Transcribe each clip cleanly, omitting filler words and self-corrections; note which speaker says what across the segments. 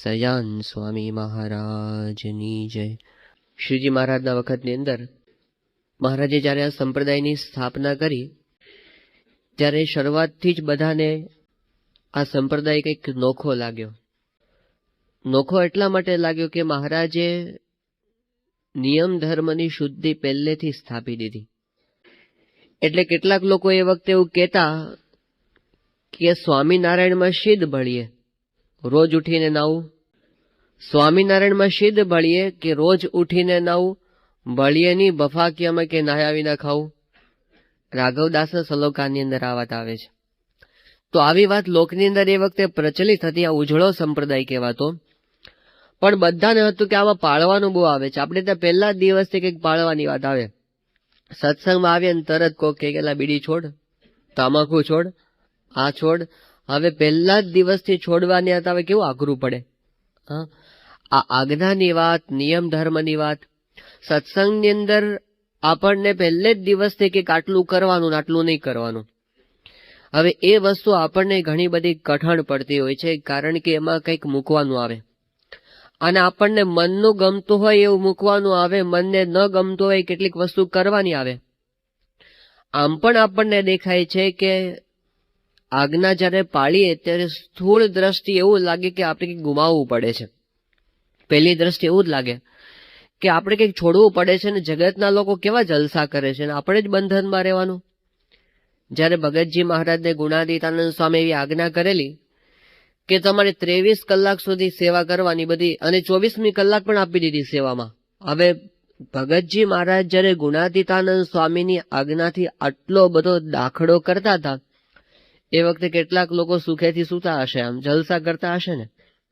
Speaker 1: સયાન સ્વામી મહારાજની જય। શ્રીજી મહારાજના વખતની અંદર મહારાજે જ્યારે આ સંપ્રદાયની સ્થાપના કરી ત્યારે શરૂઆતથી જ બધાને આ સંપ્રદાય કંઈક નોખો લાગ્યો। નોખો એટલા માટે લાગ્યો કે મહારાજે નિયમ ધર્મની શુદ્ધિ પહેલેથી સ્થાપી દીધી। એટલે કેટલાક લોકો એ વખતે એવું કહેતા કે સ્વામિનારાયણમાં સિદ્ધ ભળીએ, રોજ ઉઠીને નાવું। સ્વામિનારાયણમાં સિદ્ધ ભળીએ કે રોજ ઉઠીને નાવું, ભળીએ નહીં બફાકિયામાં કે નાહ્યા વિના ખાવું। રાઘવદાસના શ્લોકાની અંદર આ વાત આવે છે। તો આવી વાત લોકની અંદર એ વખતે પ્રચલિત હતી, આ ઉજળો સંપ્રદાય કહેવાતો। પણ બધાને હતું કે આમાં પાળવાનું બહુ આવે છે, આપણે ત્યાં પહેલા જ દિવસથી કંઈક પાળવાની વાત આવે। સત્સંગમાં આવીએ ને તરત કોક કે ગયેલા બીડી છોડ, તમાકુ છોડ, આ છોડ। હવે પહેલા જ દિવસથી છોડવાની વાત આવે, કેવું આઘરું પડે। હા, આ આજ્ઞાની વાત, નિયમ ધર્મની વાત સત્સંગની અંદર આપણને પહેલે જ દિવસથી કે આટલું કરવાનું આટલું નહીં કરવાનું। હવે એ વસ્તુ આપણને ઘણી બધી કઠણ પડતી હોય છે, કારણ કે એમાં કંઈક મૂકવાનું આવે અને આપણને મનનું ગમતું હોય એવું મૂકવાનું આવે, મનને ન ગમતું હોય કેટલીક વસ્તુ કરવાની આવે। આમ પણ આપણને દેખાય છે કે આજ્ઞા જ્યારે પાળીએ ત્યારે સ્થૂળ દ્રષ્ટિ એવું લાગે કે આપણે કંઈક ગુમાવવું પડે છે। પહેલી દ્રષ્ટિ એવું જ લાગે કે આપણે કંઈક છોડવું પડે છે ને જગતના લોકો કેવા જલસા કરે છે ને આપણે જ બંધનમાં રહેવાનું। જ્યારે ભગતજી મહારાજને ગુણાતીતાનંદ સ્વામી એવી આજ્ઞા કરેલી કે તમારે 23 કલાક સુધી સેવા કરવાની બધી, અને 24મી કલાક પણ આપી દીધી સેવામાં। હવે ભગતજી મહારાજ જ્યારે ગુણાતીતાનંદ સ્વામીની આજ્ઞાથી આટલો બધો દાખલો કરતા હતા એ વખતે કેટલાક લોકો સુખેથી સૂતા હશે, આમ જલસા કરતા હશે ને।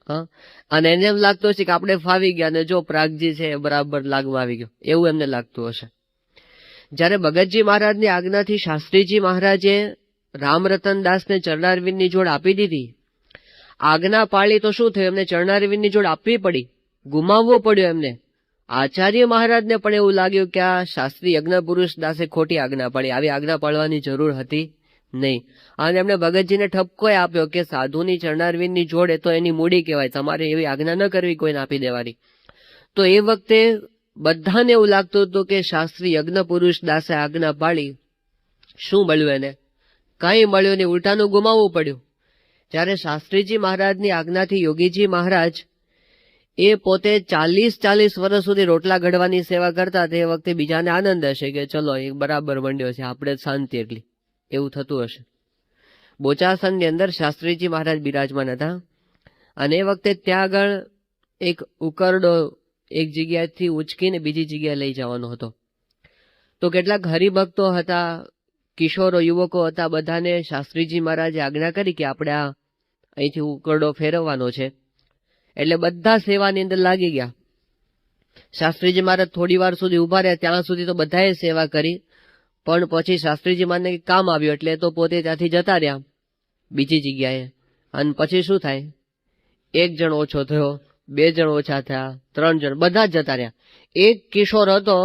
Speaker 1: હા, અને એને એમ લાગતું હશે કે આપણે ફાવી ગયા ને જો પ્રાગજી છે બરાબર લાગવા આવી ગયો, એવું એમને લાગતું હશે। જ્યારે ભગતજી મહારાજની આજ્ઞાથી શાસ્ત્રીજી મહારાજે રામરતન દાસને ચરણારવિંદની જોડ આપી દીધી। આજ્ઞા પાળી તો શું થયું, એમને ચરણારવિંદની જોડ આપવી પડી, ગુમાવવો પડ્યો એમને। આચાર્ય મહારાજને પણ એવું લાગ્યું કે આ શાસ્ત્રી યજ્ઞ પુરુષ દાસે ખોટી આજ્ઞા પાળી, આવી આજ્ઞા પાળવાની જરૂર હતી નહીં। અને એમણે ભગતજીને ઠપકો આપ્યો કે સાધુની ચરણારવિંદની જોડ એ તો એની મૂડી કહેવાય, તમારે એવી આજ્ઞા ન કરવી કોઈને આપી દેવાની। તો એ વખતે બધાને એવું લાગતું હતું કે શાસ્ત્રી યજ્ઞ પુરુષ દાસે આજ્ઞા પાળી, શું મળ્યું એને? કાંઈ મળ્યું નહીં, ઉલટાનું ગુમાવવું પડ્યું। જ્યારે શાસ્ત્રીજી મહારાજની આજ્ઞાથી યોગીજી મહારાજ એ પોતે 40 વર્ષ સુધી રોટલા ઘડવાની સેવા કરતા, તે વખતે બીજાને આનંદ હશે કે ચલો એ બરાબર મંડ્યો છે, આપણે શાંતિ એટલી, એવું થતું હશે। બોચાસનની અંદર શાસ્ત્રીજી મહારાજ બિરાજમાન હતા અને એ વખતે ત્યાં આગળ એક ઉકરડો એક જગ્યાએથી ઉચકીને બીજી જગ્યાએ લઈ જવાનો હતો। તો કેટલાક હરિભક્તો હતા, કિશોરો યુવકો હતા, બધાને શાસ્ત્રીજી મહારાજે આજ્ઞા કરી કે આપણે આ અહીંથી ઉકરડો ફેરવવાનો છે, એટલે બધા સેવાની અંદર લાગી ગયા। શાસ્ત્રીજી મહારાજ થોડી વાર સુધી ઉભા રહ્યા, ત્યાં સુધી તો બધાએ સેવા કરી, પણ પછી શાસ્ત્રીજી મહારાજને કામ આવ્યું એટલે તો પોતે ત્યાંથી જતા રહ્યા બીજી જગ્યાએ। અને પછી શું થાય, 1 જણ ઓછો થયો, 2 જણ ઓછા થયા, 3 જણ, બધા જ જતા રહ્યા। એક કિશોર હતો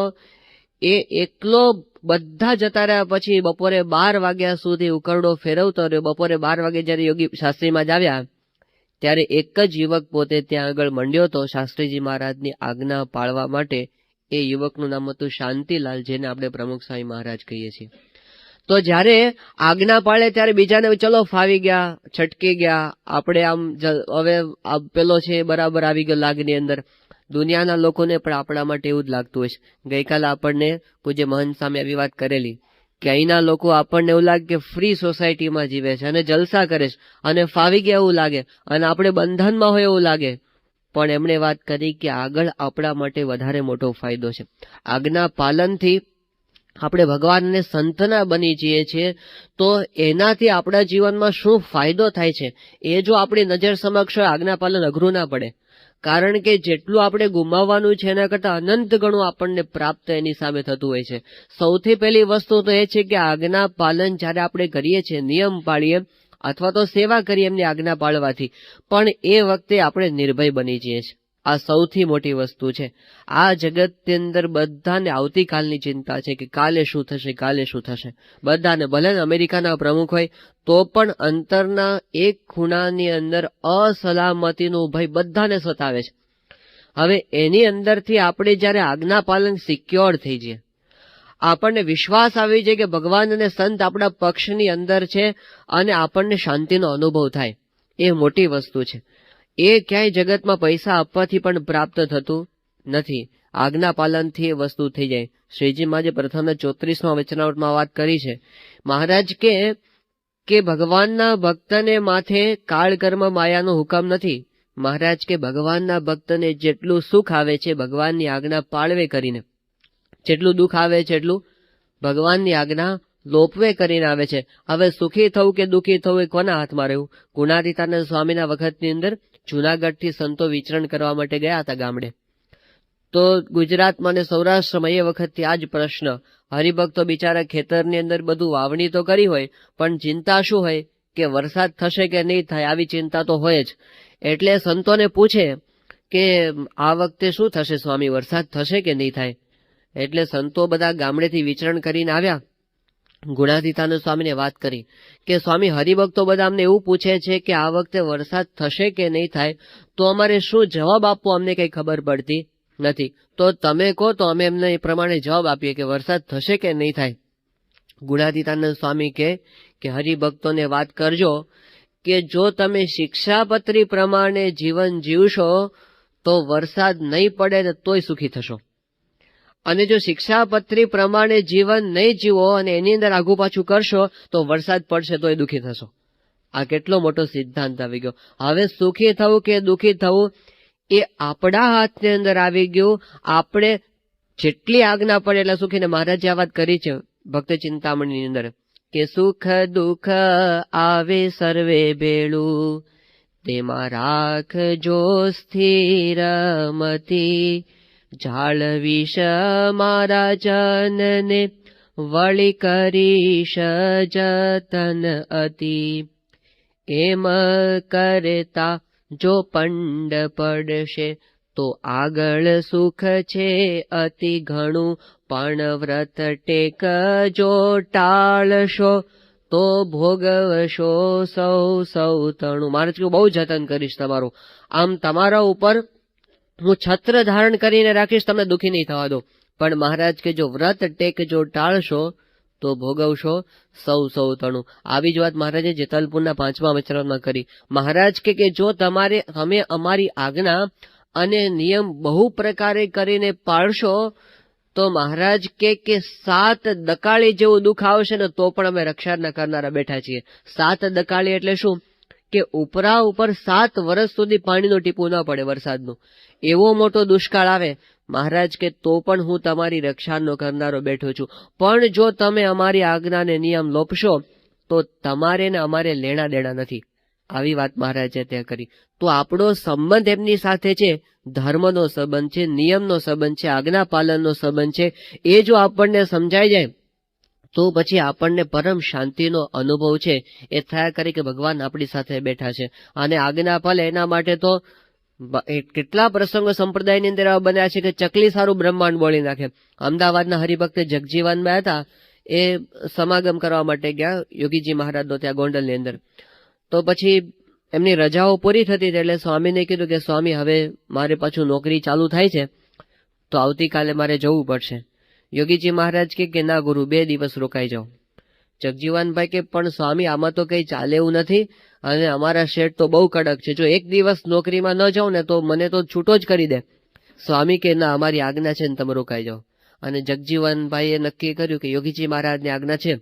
Speaker 1: એ એકલો બધા જતા રહ્યા। પછી બપોરે 12 વાગ્યા સુધી ઉકરડો ફેરવતો રહ્યો। બપોરે 12 વાગે જયારે યોગી શાસ્ત્રીમાં જ આવ્યા ત્યારે એક જ યુવક પોતે ત્યાં આગળ મંડ્યો હતો શાસ્ત્રીજી મહારાજની આજ્ઞા પાળવા માટે। એ યુવકનું નામ હતું શાંતિલાલ, જેને આપણે પ્રમુખ સ્વામી મહારાજ કહીએ છીએ। તો જ્યારે આજ્ઞા પાળે ત્યારે બીજાને ચલો ફાવી ગયા, છટકી ગયા, આપણે આમ હવે પેલો છે બરાબર આવી ગયો લાગની અંદર। દુનિયાના લોકોને પણ આપણા માટે એવું જ લાગતું હોય છે। ગઈકાલે આપણને પૂજ્ય મહંત સામે આવી વાત કરેલી કે અહીંના લોકો આપણને એવું લાગે કે ફ્રી સોસાયટીમાં જીવે છે અને જલસા કરે છે અને ફાવી ગયા એવું લાગે અને આપણે બંધનમાં હોય એવું લાગે, પણ એમણે વાત કરી કે આગળ આપણા માટે વધારે મોટો ફાયદો છે। આજ્ઞા પાલનથી આપણે ભગવાન અને સંતના બની જઈએ છીએ, તો એનાથી આપણા જીવનમાં શું ફાયદો થાય છે એ જો આપણી નજર સમક્ષ આજ્ઞા પાલન અઘરું ના પડે। કારણ કે જેટલું આપણે ગુમાવવાનું છે એના કરતાં અનંત ગણું આપણને પ્રાપ્ત એની સામે થતું હોય છે। સૌથી પહેલી વસ્તુ તો એ છે કે આજ્ઞા પાલન જ્યારે આપણે કરીએ છીએ, નિયમ પાળીએ અથવા તો સેવા કરીએ એમની આજ્ઞા પાળવાથી, પણ એ વખતે આપણે નિર્ભય બની જઈએ છીએ। આ સૌથી મોટી વસ્તુ છે. આ જગતની અંદર બધાને આવતીકાલની ચિંતા છે કે કાલે શું થશે, કાલે શું થશે. બધાને, ભલે અમેરિકાના પ્રમુખ હોય તો પણ અંતરના એક ખૂણાની અંદર અસલામતીનો ભય બધાને સતાવે છે. હવે એની અંદરથી આપણે જ્યારે આજ્ઞા પાલન સિક્યોર થઈ જઈએ, આપણને વિશ્વાસ આવી જાય કે ભગવાન અને સંત આપણા પક્ષની અંદર છે અને આપણને શાંતિનો અનુભવ થાય, એ મોટી વસ્તુ છે. એ ક્યાંય જગતમાં પૈસા આપવાથી પણ પ્રાપ્ત થતું નથી. આજ્ઞા પાલનથી એ વસ્તુ થઈ જાય. શ્રીજી મહારાજે પ્રથમના 34માં વચનાવટમાં વાત કરી છે. મહારાજ કે ભગવાનના ભક્તને માથે કાળ કર્મ માયાનો હુકમ નથી. મહારાજ કે ભગવાનના ભક્તને જેટલું સુખ આવે છે ભગવાનની આજ્ઞા પાળવે કરીને, જેટલું દુઃખ આવે છે એટલું ભગવાનની આજ્ઞા લોપવે કરીને આવે છે. હવે સુખી થવું કે દુઃખી થવું એ કોના હાથમાં રહ્યું? ગુણાતીતાનંદ સ્વામીના વખતની અંદર જુનાગઢથી સંતો વિચરણ કરવા માટે ગયા હતા ગામડે. તો ગુજરાતમાં અને સૌરાષ્ટ્રમાં એ વખતથી આ જ પ્રશ્ન. હરિભક્તો બિચારા ખેતરની અંદર બધું વાવણી તો કરી હોય, પણ ચિંતા શું હોય કે વરસાદ થશે કે નહીં થાય, આવી ચિંતા તો હોય જ. એટલે સંતોને પૂછે કે આ વખતે શું થશે સ્વામી, વરસાદ થશે કે નહીં થાય? એટલે સંતો બધા ગામડેથી વિચરણ કરીને આવ્યા, ગુણાતીતાનંદ સ્વામીને વાત કરી કે સ્વામી, હરિભક્તો બધા અમને એવું પૂછે છે કે આ વખતે વરસાદ થશે કે નહીં થાય, તો અમારે શું જવાબ આપવો અમને કંઈ ખબર પડતી નથી. તો તમે કહો તો અમે એમને એ પ્રમાણે જવાબ આપીએ કે વરસાદ થશે કે નહીં થાય. ગુણાતીતાનંદ સ્વામી કે હરિભક્તોને વાત કરજો કે જો તમે શિક્ષાપત્રી પ્રમાણે જીવન જીવશો તો વરસાદ નહીં પડે ને તોય સુખી થશો, અને જો શિક્ષાપત્રી પ્રમાણે જીવન નહીં જીવો અને એની અંદર આગુ પાછું કરશો તો વરસાદ પડશે તોય દુઃખી થશો. આ કેટલો મોટો સિદ્ધાંત આવી ગયો. હવે સુખી થવું કે દુઃખી થવું એ આપણા હાથની અંદર આવી ગયું. આપણે જેટલી આજ્ઞા પડે એટલા સુખીને મહારાજે આ વાત કરી છે ભક્ત ચિંતામણીની અંદર કે સુખ દુઃખ આવે સર્વે ભેળું, તેમાં રાખજો સ્થિર મતિ, જાળવીશ મારા જનને વળી કરીશ જતન અતિ. એમ કરતા જો પંડ પડશે તો આગળ સુખ છે અતિ ઘણું, પણ વ્રત ટેક જો ટાળશો તો ભોગવશો સૌ તણું. મહારાજ કે બહુ જતન કરીશ તમારું, આમ તમારા ઉપર હું છત્ર ધારણ કરીને રાખીશ, તમને દુઃખી નહીં થવા દો. પણ મહારાજ કે જો વ્રત ટેક જો ટાળશો તો ભોગવશો સૌ તણું. આવી જ વાત મહારાજે જેતલપુરના 5મા વચનામાં કરી. મહારાજ કે જો તમે અમારી આજ્ઞા અને નિયમ બહુ પ્રકારે કરીને પાળશો તો મહારાજ કે 7 દકાળી જેવું દુઃખ આવશે ને તો પણ અમે રક્ષા ન કરનારા બેઠા છીએ. 7 દકાળી એટલે શું કે ઉપરા ઉપર 7 વર્ષ સુધી પાણીનું ટીપું ન પડે વરસાદનું, એવો મોટો દુષ્કાળ આવે. મહારાજ કે તો પણ હું તમારી રક્ષાનો કરનારો બેઠો છું, પણ જો તમે અમારી આજ્ઞાને નિયમ લોપશો તો તમારે ને અમારે લેણા દેણા નથી. આવી વાત મહારાજે ત્યાં કરી. તો આપણો સંબંધ એમની સાથે છે, ધર્મનો સંબંધ છે, નિયમનો સંબંધ છે, આજ્ઞા પાલનનો સંબંધ છે. એ જો આપણને સમજાઈ જાય તો પછી આપણને પરમ શાંતિનો અનુભવ છે એ થયા કરે કે ભગવાન આપણી સાથે બેઠા છે. અને આજ્ઞા પાલે એના માટે તો કેટલા પ્રસંગો સંપ્રદાયની અંદર એવા બન્યા છે કે ચકલી સારું બ્રહ્માંડ બોલી નાખે. અમદાવાદના હરિભક્ત જગજીવનમાં હતા, એ સમાગમ કરવા માટે ગયા યોગીજી મહારાજનો ત્યાં ગોંડલની અંદર. તો પછી એમની રજાઓ પૂરી થતી એટલે સ્વામીને કીધું કે સ્વામી હવે મારે પાછું નોકરી ચાલુ થાય છે તો આવતીકાલે મારે જવું પડશે. યોગીજી મહારાજ કે ના ગુરુ 2 દિવસ રોકાઈ જાઓ. જગજીવનભાઈ કે પણ સ્વામી આમાં તો કંઈ ચાલે એવું નથી અને અમારા શેઠ તો બહુ કડક છે, જો 1 દિવસ નોકરીમાં ન જાઉં ને તો મને તો છૂટો જ કરી દે. સ્વામી કે ના અમારી આજ્ઞા છે ને તમે રોકાઈ જાઓ. અને જગજીવનભાઈએ નક્કી કર્યું કે યોગીજી મહારાજની આજ્ઞા છે,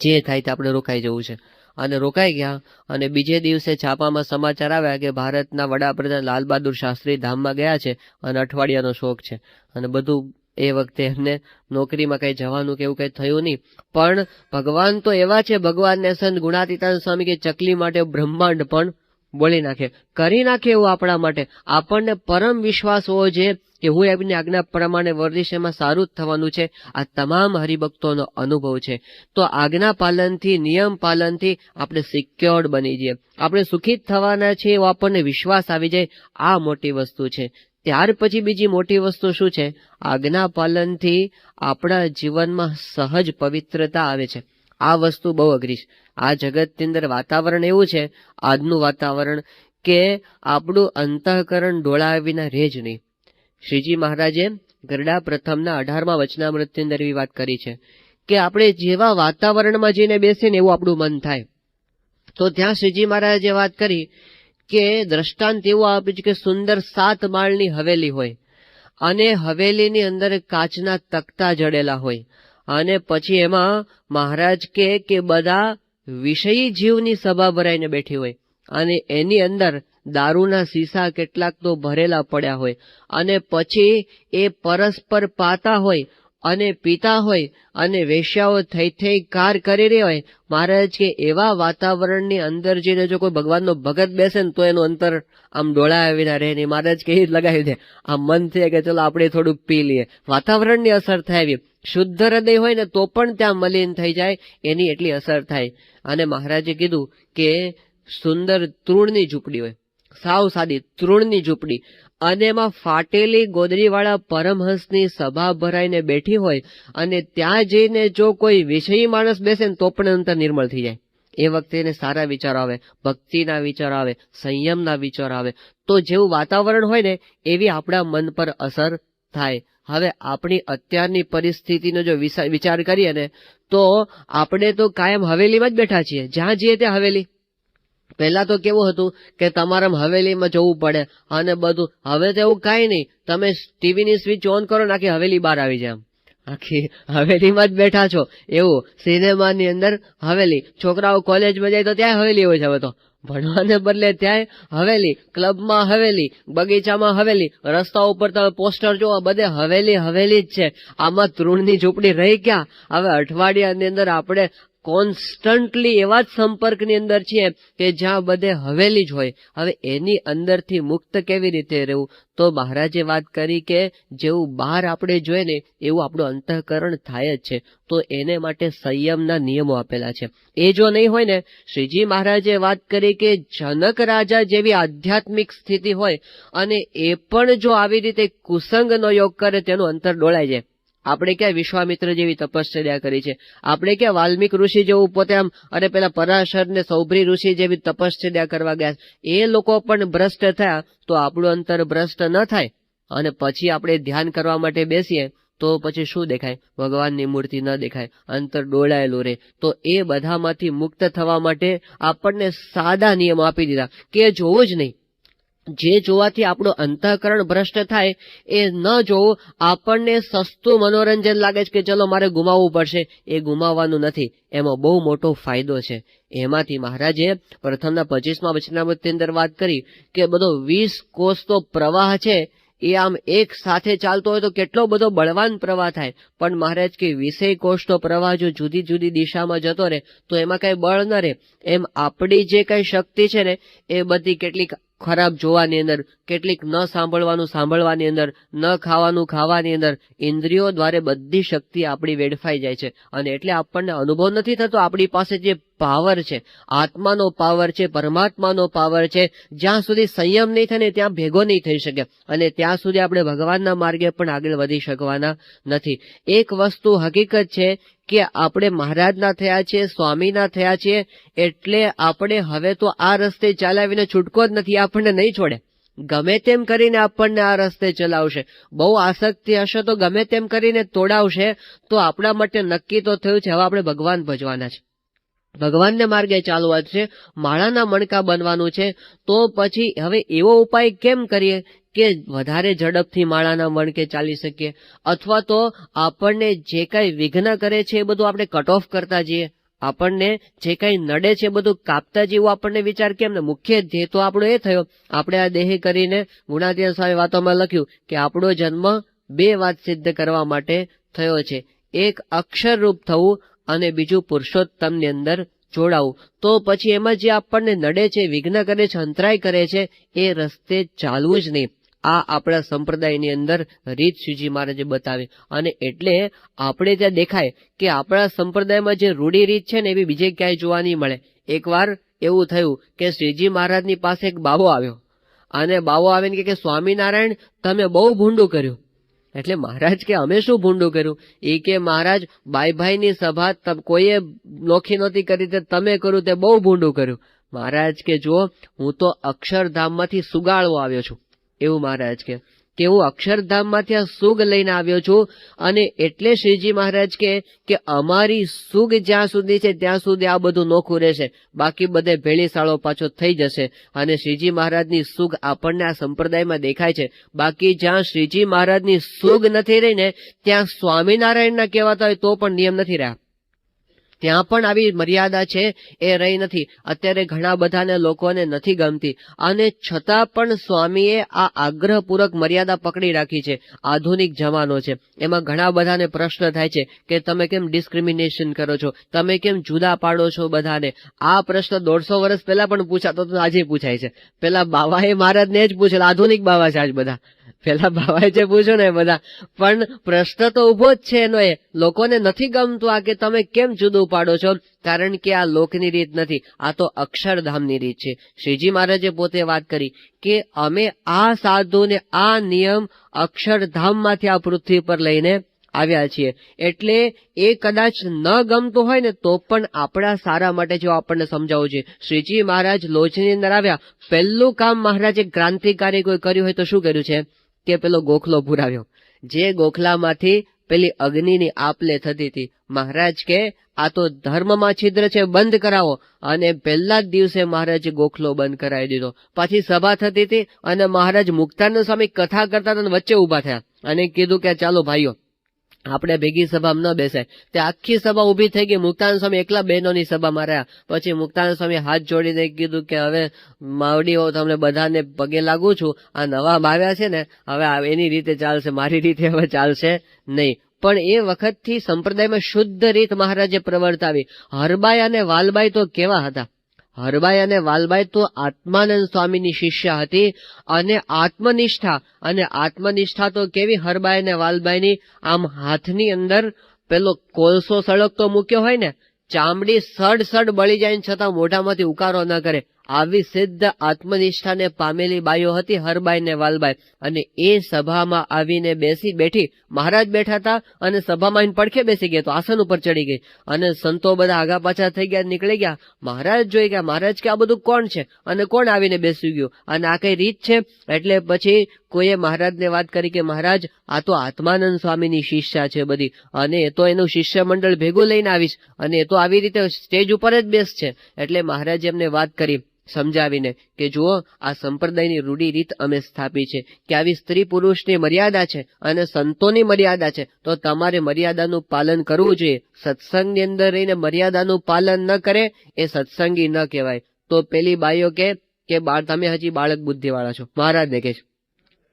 Speaker 1: જે થાય તે આપણે રોકાઈ જવું છે. અને રોકાઈ ગયા. અને બીજે દિવસે છાપામાં સમાચાર આવ્યા કે ભારતના વડાપ્રધાન લાલબહાદુર શાસ્ત્રી ધામમાં ગયા છે અને અઠવાડિયાનો શોક છે. અને બધું એ વખતે એમને નોકરીમાં કંઈ જવાનું કે એવું કંઈ થયું નહીં. પણ ભગવાન તો એવા છે, ભગવાનને સંત ગુણાતીતાનંદ સ્વામી કે ચકલી માટે બ્રહ્માંડ પણ બોલી નાખે, કરી નાખે એવું આપણા માટે. આપણને પરમ વિશ્વાસ હોવો જોઈએ કે હું એમની આજ્ઞા પ્રમાણે વર્તીશ એમાં સારું જ થવાનું છે. આ તમામ હરિભક્તોનો અનુભવ છે. તો આજ્ઞા પાલનથી, નિયમ પાલનથી આપણે સિક્યોર્ડ બની જઈએ, આપણે સુખી જ થવાના છે એવો આપણને વિશ્વાસ આવી જાય. આ મોટી વસ્તુ છે. ત્યાર પછી બીજી મોટી વસ્તુ શું છે? આજ્ઞા પાલનથી આપણા જીવનમાં સહજ પવિત્રતા આવે છે. આ વસ્તુ બહુ અઘરી છે. આ જગતની અંદર વાતાવરણ એવું છે, આજનું વાતાવરણ, કે આપણું અંતઃકરણ ડોળાવ્યા વિના રહે જ નહીં. શ્રીજી મહારાજે ગરડા પ્રથમના 18મા વચનામૃતની અંદર એવી વાત કરી છે કે આપણે જેવા વાતાવરણમાં જઈને બેસીએ ને એવું આપણું મન થાય. તો ત્યાં શ્રીજી મહારાજે વાત કરી કે દ્રષ્ટાંત એવું આપ્યું છે કે સુંદર 7 માળની હવેલી હોય અને હવેલીની અંદર કાચના તકતા જડેલા હોય અને પછી એમાં મહારાજ કે બધા વિષયી જીવની સભા ભરાઈને બેઠી હોય અને એની અંદર દારૂના સીસા કેટલાક તો ભરેલા પડ્યા હોય અને પછી એ પરસ્પર પાતા હોય અને પીતા હોય અને વેશ્યાઓ થઈ કાર કરી રહી હોય. મહારાજ કે એવા વાતાવરણની અંદર જઈને જો કોઈ ભગવાનનો ભગત બેસે ને તો એનું અંતર આમ ડોળાવ્યા વિના રહે નહીં. મહારાજ કે એ જ લગાવી દે, આમ મન થાય કે ચલો આપણે થોડુંક પી લઈએ. વાતાવરણની અસર થાય એવી. શુદ્ધ હૃદય હોય ને તો પણ ત્યાં મલિન થઈ જાય, એની એટલી અસર થાય. અને મહારાજે કીધું કે સુંદર તૃણની ઝૂંપડી હોય, સાવ સાદી તૃણની ઝૂંપડી, અને એમાં ફાટેલી ગોદડીવાળા પરમહંસની સભા ભરાઈને બેઠી હોય અને ત્યાં જઈને જો કોઈ વિષયી માણસ બેસે ને તો પણ અંતર નિર્મળ થઈ જાય. એ વખતે એને સારા વિચારો આવે, ભક્તિના વિચારો આવે, સંયમના વિચારો આવે. તો જેવું વાતાવરણ હોય ને એવી આપણા મન પર અસર થાય. હવે આપણી અત્યારની પરિસ્થિતિનો જો વિચાર કરીએ ને તો આપણે તો કાયમ હવેલીમાં જ બેઠા છીએ, જ્યાં જઈએ ત્યાં હવેલી. પહેલા તો કેવું હતું કે તમારે હવેલીમાં જવું પડે અને બધું. હવે તો એવું કાંઈ નહીં, તમે ટીવીની સ્વિચ ઓન કરો ને આખી હવેલી બહાર આવી જાય. આખી હવેલીમાં જ બેઠા છો એવું. સિનેમાની અંદર હવેલી, છોકરાઓ કોલેજમાં જાય તો ત્યાં હવેલી હોય છે. હવે તો ભણવાને બદલે ત્યાં હવેલી, ક્લબમાં હવેલી, બગીચામાં હવેલી, રસ્તા ઉપર તમે પોસ્ટર જોવો બધે હવેલી જ છે. આમાં તૃણની ઝૂંપડી રહી ક્યાં? હવે અઠવાડિયાની અંદર આપણે કોન્સ્ટન્ટલી એવા જ સંપર્કની અંદર છીએ કે જ્યાં બધે હવેલી જ હોય. હવે એની અંદરથી મુક્ત કેવી રીતે રહેવું? તો મહારાજે વાત કરી કે જેવું બહાર આપણે જોઈએ ને એવું આપણું અંતઃકરણ થાય જ છે. તો એને માટે સંયમના નિયમો આપેલા છે. એ જો નહીં હોય ને, શ્રીજી મહારાજે વાત કરી કે જનક રાજા જેવી આધ્યાત્મિક સ્થિતિ હોય અને એ પણ જો આવી રીતે કુસંગનો યોગ કરે તેનું અંતર ડોળાઈ જાય. આપણે ક્યાં વિશ્વામિત્ર જેવી તપશ્ચર્યા કરી છે? આપણે ક્યાં વાલ્મીક ઋષિ જેવું પોતે આમ અને પેલા પરાશર ને સૌભરી ઋષિ જેવી તપશ્ચર્યા કરવા ગયા? એ લોકો પણ ભ્રષ્ટ થયા, તો આપણું અંતર ભ્રષ્ટ ન થાય. અને પછી આપણે ધ્યાન કરવા માટે બેસીએ તો પછી શું દેખાય? ભગવાનની મૂર્તિ ન દેખાય, અંતર ડોળાયેલું રહે. તો એ બધામાંથી મુક્ત થવા માટે આપણને સાદા નિયમો આપી દીધા કે જોવું જ નહીં. જે જોવાથી આપણું અંતઃકરણ ભ્રષ્ટ થાય એ ન જોવું. આપણને સસ્તું મનોરંજન લાગે છે કે ચલો મારે ગુમાવવું પડશે, એ ગુમાવવાનું નથી. એમાં બહુ મોટો ફાયદો છે. એમાંથી મહારાજે પ્રથમના 25મા વચનામૃતની અંદર વાત કરી કે બધો 20 કોષનો પ્રવાહ છે એ આમ એક સાથે ચાલતો હોય તો કેટલો બધો બળવાન પ્રવાહ થાય. પણ મહારાજ કે 20 કોષનો પ્રવાહ જો જુદી જુદી દિશામાં જતો રહે તો એમાં કઈ બળ ન રહે. એમ આપણી જે કઈ શક્તિ છે ને એ બધી કેટલીક ખરાબ જોવાની અંદર, કેટલીક ન સાંભળવાની અંદર, ન ખાવાની અંદર, ઇન્દ્રિયો દ્વારા બધી શક્તિ આપણી વેડફાઈ જાય છે. અને એટલે આપણને અનુભવ નથી થતો આપણી પાસે જે પાવર છે, આત્માનો પાવર છે, પરમાત્માનો પાવર છે, જ્યાં સુધી સંયમ નહીં થાય ને ત્યાં ભેગો નહીં થઈ શકે અને ત્યાં સુધી આપણે ભગવાનના માર્ગે પણ આગળ વધી શકવાના નથી. એક વસ્તુ હકીકત છે કે આપણે મહારાજના થયા છીએ, સ્વામીના થયા છીએ, એટલે આપણે હવે તો આ રસ્તે ચાલાવીને છૂટકો જ નથી. આપણને નહીં છોડે, ગમે તેમ કરીને આપણને આ રસ્તે ચલાવશે. બહુ આસક્તિ હશે તો ગમે તેમ કરીને તોડાવશે. તો આપણા માટે નક્કી તો થયું છે હવે આપણે ભગવાન ભજવાના છે, ભગવાનને માર્ગે ચાલવા છે, માળાના મણકા બનવાનું છે. તો પછી હવે એવો ઉપાય કેમ કરીએ કે વધારે ઝડપથી માળાના મણકે ચાલી શકીએ, અથવા તો આપણને જે કઈ વિઘ્ન કરે છે એ બધું આપણે કટ ઓફ કરતા જઈએ, આપણને જે કઈ નડે છે બધું કાપતા જેવું આપણને વિચાર કેમ ને? મુખ્ય ધ્યેય તો આપણો એ થયો, આપણે આ દેહ કરીને ગુણાતીત સ્વામી વાતોમાં લખ્યું કે આપણો જન્મ 2 વાત સિદ્ધ કરવા માટે થયો છે. એક અક્ષર રૂપ થવું અને બીજું પુરુષોત્તમની અંદર જોડાવું, તો પછી એમાં જે આપણને નડે છે, વિઘ્ન કરે છે, અંતરાય કરે છે, એ રસ્તે ચાલવું જ નહીં. આ આપણા સંપ્રદાયની અંદર રીત શ્રીજી મહારાજે બતાવી. અને એટલે આપણે ત્યાં દેખાય કે આપણા સંપ્રદાયમાં જે રૂઢી રીત છે ને એવી બીજે ક્યાંય જોવા નહીં મળે. એકવાર એવું થયું કે શ્રીજી મહારાજની પાસે એક બાવો આવ્યો અને બાવો આવીને કે સ્વામિનારાયણ તમે બહુ ભૂંડું કર્યું. એટલે મહારાજ કે અમે શું ભૂંડું કર્યું? એ કે મહારાજ ભાઈની સભા કોઈએ નોખી નહોતી કરી તે તમે કર્યું, તે બહુ ભૂંડું કર્યું. મહારાજ કે જુઓ, હું તો અક્ષરધામમાંથી સુગાળવા આવ્યો છું. એવું મહારાજ કે હું અક્ષરધામમાંથી આ સુગ લઈને આવ્યો છું. અને એટલે શ્રીજી મહારાજ કે અમારી સુગ જ્યાં સુધી છે ત્યાં સુધી આ બધું નોખું રહેશે, બાકી બધે ભેળીસાળો પાછો થઈ જશે. અને શ્રીજી મહારાજની સુગ આપણને આ સંપ્રદાયમાં દેખાય છે. બાકી જ્યાં શ્રીજી મહારાજની સુગ નથી રહી ને ત્યાં સ્વામિનારાયણના કહેવાતા હોય તો પણ નિયમ નથી રહ્યા. ત્યાં પણ આવી મર્યાદા છે એ રહી નથી. અત્યારે ઘણા બધાને લોકોને નથી ગમતી અને છતાં પણ સ્વામીએ આ આગ્રહપૂર્વક મર્યાદા પકડી રાખી છે. આધુનિક જમાનો છે, એમાં ઘણા બધાને પ્રશ્ન થાય છે કે તમે કેમ ડિસ્ક્રિમિનેશન કરો છો, તમે કેમ જુદા પાડો છો બધાને. આ પ્રશ્ન 150 વર્ષ પહેલા પણ પૂછાતો તો આજે પૂછાય છે. પેલા બાવાએ મહારાજને જ પૂછેલો, આધુનિક બાવા છે આજ બધા. પેલા બાવાએ જે પૂછ્યું ને બધા, પણ પ્રશ્ન તો ઉભો જ છે એનો. એ લોકોને નથી ગમતું આ કે તમે કેમ જુદું પાડો છો, કારણ કે આ લોકની રીત નથી, આ તો અક્ષરધામની રીત છે. શ્રીજી મહારાજે પોતે વાત કરી કે અમે આ સાધુને આ નિયમ અક્ષરધામમાંથી આ પૃથ્વી પર લઈને આવ્યા છીએ. એટલે એ કદાચ ન ગમતું હોય ને તો પણ આપણા સારા માટે જો આપણને સમજાવવું છે. શ્રીજી મહારાજ લોચની અંદર આવ્યા, પહેલું કામ મહારાજે ક્રાંતિકારી કોઈ કર્યું હોય તો શું કર્યું છે કે પેલો ગોખલો પુરાવ્યો. જે ગોખલામાંથી પેલી અગ્નિની આપલે થતી હતી. મહારાજ કે આ તો ધર્મમાં છિદ્ર છે, બંધ કરાવો. અને પહેલા જ દિવસે મહારાજે ગોખલો બંધ કરાવી દીધો. પાછી સભા થતી હતી અને મહારાજ મુક્તાનંદ સ્વામી કથા કરતા હતા, વચ્ચે ઉભા થયા અને કીધું કે ચાલો ભાઈઓ આપણે ભેગી સભામાં ન બેસાય. તે આખી સભા ઉભી થઈ ગઈ. મુક્તાનંદ સ્વામી એકલા બહેનોની સભામાં રહ્યા. પછી મુક્તાનંદ સ્વામી હાથ જોડીને કીધું કે હવે માવડીઓ તમને બધાને પગે લાગુ છું, આ નવા આવ્યા છે ને હવે એની રીતે ચાલશે, મારી રીતે હવે ચાલશે નહીં. પણ એ વખતથી સંપ્રદાયમાં શુદ્ધ રીત મહારાજે પ્રવર્તાવી. હરબાઈ અને વાલબાઈ તો કેવા હતા? હરબાઈ અને વાલબાઈ તો આત્માનંદ સ્વામીની શિષ્ય હતી. અને આત્મનિષ્ઠા તો કેવી હરબાઈ અને વાલબાઈની, આમ હાથની અંદર પેલો કોલસો સળગતો મૂક્યો હોય ને, ચામડી સડ બળી જાય છતાં મોઢામાંથી ઉકારો ન કરે, આવી સિદ્ધ આત્મનિષ્ઠાને પામેલી બાઈઓ હતી હરબાઈ ને વાલબાઈ. અને એ સભામાં આવીને બેઠી. મહારાજ બેઠા હતા અને સભામાં આવીને પડખે બેસી ગયા, તો આસન ઉપર ચડી ગઈ. અને સંતો બધા આગા પાછા થઈ ગયા, નીકળી ગયા. મહારાજ જોઈ ગયા. મહારાજ કે આ બધું કોણ છે અને કોણ આવીને બેસી ગયું અને આ કઈ રીત છે? એટલે પછી કોઈએ મહારાજને વાત કરી કે મહારાજ આ તો આત્માનંદ સ્વામીની શિષ્યા છે બધી, અને એ તો એનું શિષ્ય મંડળ ભેગું લઈને આવીશ, અને એ તો આવી રીતે સ્ટેજ ઉપર જ બેસ છે. એટલે મહારાજે એમને વાત કરી સમજાવીને કે જુઓ, આ સંપ્રદાયની રૂઢી રીત અમે સ્થાપી છે કે આવી સ્ત્રી પુરુષની મર્યાદા છે અને સંતોની મર્યાદા છે, તો તમારે મર્યાદાનું પાલન કરવું જોઈએ. સત્સંગની અંદર રહીને મર્યાદાનું પાલન ન કરે એ સત્સંગી ન કહેવાય. તો પેલી બાઈઓ કે તમે હજી બાળક બુદ્ધિ વાળા છો. મહારાજને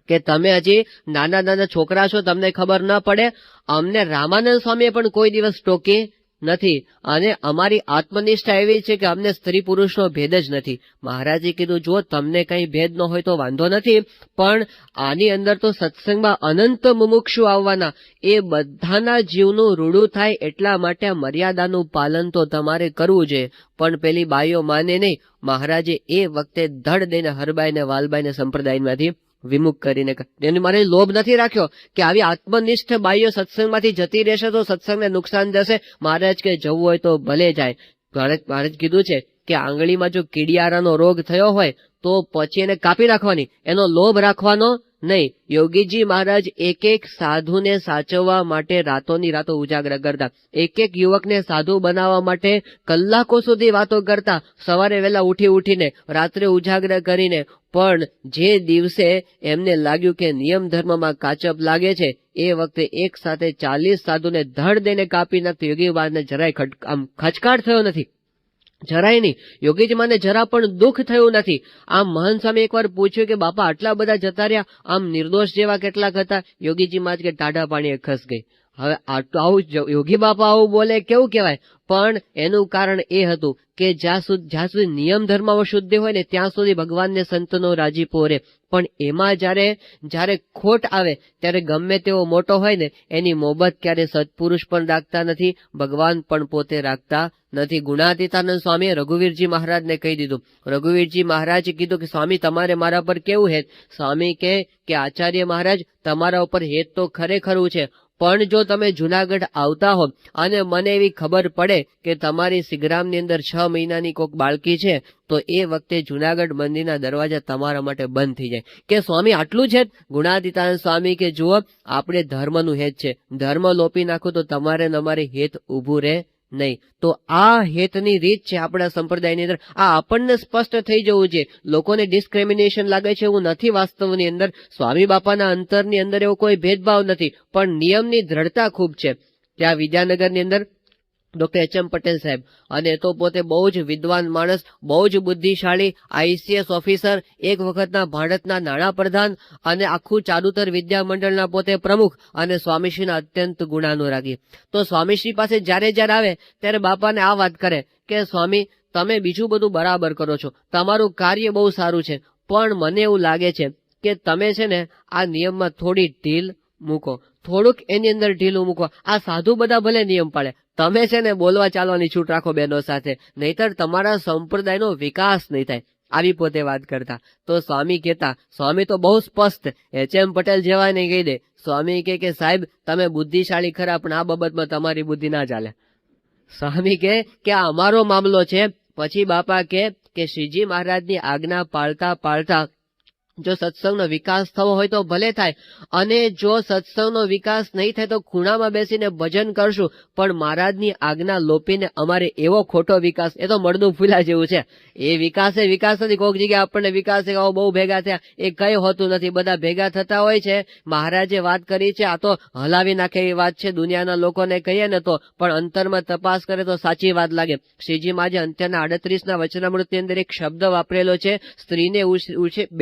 Speaker 1: કે તમે હજી નાના છોકરા છો, તમને ખબર ન પડે. અમને રામાનંદ સ્વામીએ પણ કોઈ દિવસ ટોકી નથી અને અમારી આત્મનિષ્ઠા એવી છે કે અમને સ્ત્રી પુરુષનો ભેદ જ નથી. મહારાજે કીધું જો તમને કઈ ભેદ ન હોય તો વાંધો નથી, પણ આની અંદર તો સત્સંગમાં અનંત મુમુક્ષુ આવવાના, એ બધાના જીવનું રૂડું થાય એટલા માટે મર્યાદાનું પાલન તો તમારે કરવું જોઈએ. પણ પેલી બાઈઓ માને નહીં. મહારાજે એ વખતે ધડ દઈને હરબાઈને વાલબાઈને સંપ્રદાયમાંથી વિમુખ કરીને, એની મારે લોભ નથી રાખ્યો કે આવી આત્મનિષ્ઠ બાઈઓ સત્સંગમાંથી જતી રહેશે તો સત્સંગને નુકસાન જશે. મહારાજ કે જવું હોય તો ભલે જાય. મહારાજ કીધું છે કે આંગળીમાં જો કીડિયારાનો રોગ થયો હોય તો પછી એને કાપી રાખવાની, એનો લોભ રાખવાનો નહીં. યોગીજી મહારાજ એક સાધુને સાચવવા માટે રાતોની રાતો ઉજાગરા કરતા, એક યુવકને સાધુ બનાવવા માટે કલાકો સુધી વાતો કરતા, સવારે વહેલા ઉઠીને રાત્રે ઉજાગરા કરીને. પણ જે દિવસે એમને લાગ્યું કે નિયમ ધર્મમાં કાચપ લાગે છે, એ વખતે એક સાથે 40 સાધુને ધડ દઈને કાપી નાખતી. યોગી મહારાજને જરાય ખચકાટ થયો નથી, જરાય નહીં. યોગીજી માને જરા પણ દુઃખ થયું નથી. આમ મહંત સ્વામી એકવાર પૂછ્યું કે બાપા આટલા બધા જતા રહ્યા, આમ નિર્દોષ જેવા કેટલાક હતા? યોગીજી મહારાજ કે ટાઢા પાણીએ ખસ ગઈ. હવે આવું યોગી બાપા આવું બોલે કેવું કહેવાય, પણ એનું કારણ એ હતું કે જ્યાં સુધી નિયમ ધર્મમાં શુદ્ધિ હોય ને ત્યાં સુધી ભગવાનને સંતનો રાજીપો રહે. પણ એમાં જ્યારે ખોટ આવે ત્યારે ગમે તેવો મોટો હોય ને એની મોહબત ક્યારે સત્પુરુષ પણ રાખતા નથી, ભગવાન પણ પોતે રાખતા નથી. ગુણાતીતાનંદ સ્વામીએ રઘુવીરજી મહારાજને કહી દીધું. રઘુવીરજી મહારાજે કીધું કે સ્વામી તમારે મારા પર કેવું હેત? સ્વામી કહે કે આચાર્ય મહારાજ તમારા ઉપર હેત તો ખરેખરું છે, પણ જો તમે જુનાગઢ આવતા હો અને મને એવી ખબર પડે કે તમારી સિગ્રામની અંદર 6 મહિનાની કોઈક બાળકી છે, તો એ વખતે જુનાગઢ મંદિરના દરવાજા તમારા માટે બંધ થઈ જાય. કે સ્વામી આટલું છે? ગુણાતીતાનંદ સ્વામી કે જુઓ, આપણે ધર્મનું હેત છે, ધર્મ લોપી નાખો તો તમારે ને અમારે હેત ઊભું રહે નહીં. તો આ હેતની રીત છે આપણા સંપ્રદાયની અંદર. આ આપણને સ્પષ્ટ થઈ જવું છે. લોકોને ડિસ્ક્રિમિનેશન લાગે છે એવું નથી. વાસ્તવની અંદર સ્વામી બાપાના અંતરની અંદર એવો કોઈ ભેદભાવ નથી, પણ નિયમની દ્રઢતા ખૂબ છે. ત્યાં વિદ્યાનગરની અંદર ડોક્ટર એચ.એમ. પટેલ સાહેબ, અને તો પોતે બહુ જ વિદ્વાન માણસ, બહુ જ બુદ્ધિશાળી, આઈસીએસ ઓફિસર, એક વખતના ભારતના નાણાપ્રધાન અને આખું ચારુતર વિદ્યા મંડળના પોતે પ્રમુખ, અને સ્વામીશ્રીના અત્યંત ગુણાનુરાગી. તો સ્વામીશ્રી પાસે જ્યારે આવે ત્યારે બાપાને આ વાત કરે કે સ્વામી તમે બીજું બધું બરાબર કરો છો, તમારું કાર્ય બહુ સારું છે, પણ મને એવું લાગે છે કે તમે છે ને આ નિયમમાં થોડી ઢીલ મૂકો, થોડુંક એની અંદર ઢીલું મૂકો. આ સાધુ બધા ભલે નિયમ પાડે, તમે છે ને બોલવા ચાલવાની છૂટ રાખો બહેનો સાથે, નહીતર તમારા સંપ્રદાયનો વિકાસ નહીં થાય. આવી પોતે વાત કરતા. તો સ્વામી કહેતા, સ્વામી તો બહુ સ્પષ્ટ એચ.એમ. પટેલ જેવાને કહી દે. સ્વામી કે સાહેબ તમે બુદ્ધિશાળી ખરા, પણ આ બાબતમાં તમારી બુદ્ધિ ના ચાલે. સ્વામી કે આ અમારો મામલો છે. પછી બાપા કે શ્રીજી મહારાજની આજ્ઞા પાળતા પાળતા જો સત્સંગનો વિકાસ થવો હોય તો ભલે થાય, અને જો સત્સંગનો વિકાસ નહીં થાય તો ખૂણામાં બેસીને ભજન કરશું, પણ મહારાજની આજ્ઞા લોપીને અમારે એવો ખોટો વિકાસ, એ તો મળદું ફૂલા જેવું છે. એ વિકાસ નથી. કોઈક જગ્યાએ આપણને વિકાસ બહુ ભેગા થયા, એ કઈ હોતું નથી. બધા ભેગા થતા હોય છે. મહારાજે વાત કરી છે, આ તો હલાવી નાખે એવી વાત છે, દુનિયાના લોકોને કહીએ ને તો, પણ અંતરમાં તપાસ કરે તો સાચી વાત લાગે. શ્રીજી મહારાજે અંત્યના 38ના વચનામૃતની અંદર એક શબ્દ વાપરેલો છે, સ્ત્રીને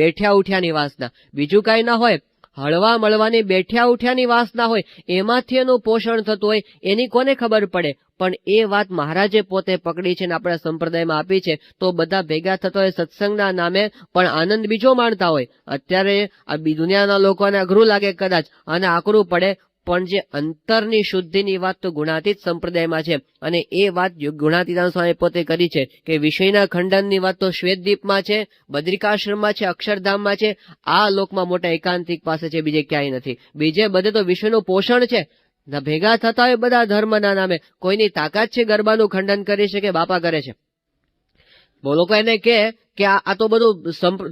Speaker 1: બેઠ્યા ઉઠ્યાની વાસના. બીજું કઈ ના હોય, હળવા મળવાની બેઠ્યા ઉઠ્યાની વાસના હોય, એમાંથી એનું પોષણ થતું હોય, એની કોને ખબર પડે? પણ એ વાત મહારાજે પોતે પકડી છે ને આપણા સંપ્રદાયમાં આપી છે. તો બધા ભેગા થતા હોય સત્સંગના નામે, પણ આનંદ બીજો માણતા હોય. અત્યારે આ દુનિયાના લોકોને અઘરું લાગે કદાચ અને આકરું પડે, પણ જે અંતરની શુદ્ધિની વાત તો ગુણાતીત સંપ્રદાયમાં છે, અને એ વાત ગુણાતીતાનંદ સ્વામી પોતે કરી છે કે વિષયના ખંડનની વાત તો શ્વેતદીપમાં છે, બદ્રિકાશ્રમમાં છે, અક્ષરધામમાં છે. આ લોકમાં મોટા એકાંતિક પાસે છે, બીજે ક્યાંય નથી. બીજે બધે તો વિષયનું પોષણ છે. ભેગા થતા હોય બધા ધર્મના નામે. કોઈની તાકાત છે ગરબાનું ખંડન કરી શકે? બાપા કરે છે. બોલો કોઈ એને કે આ તો બધું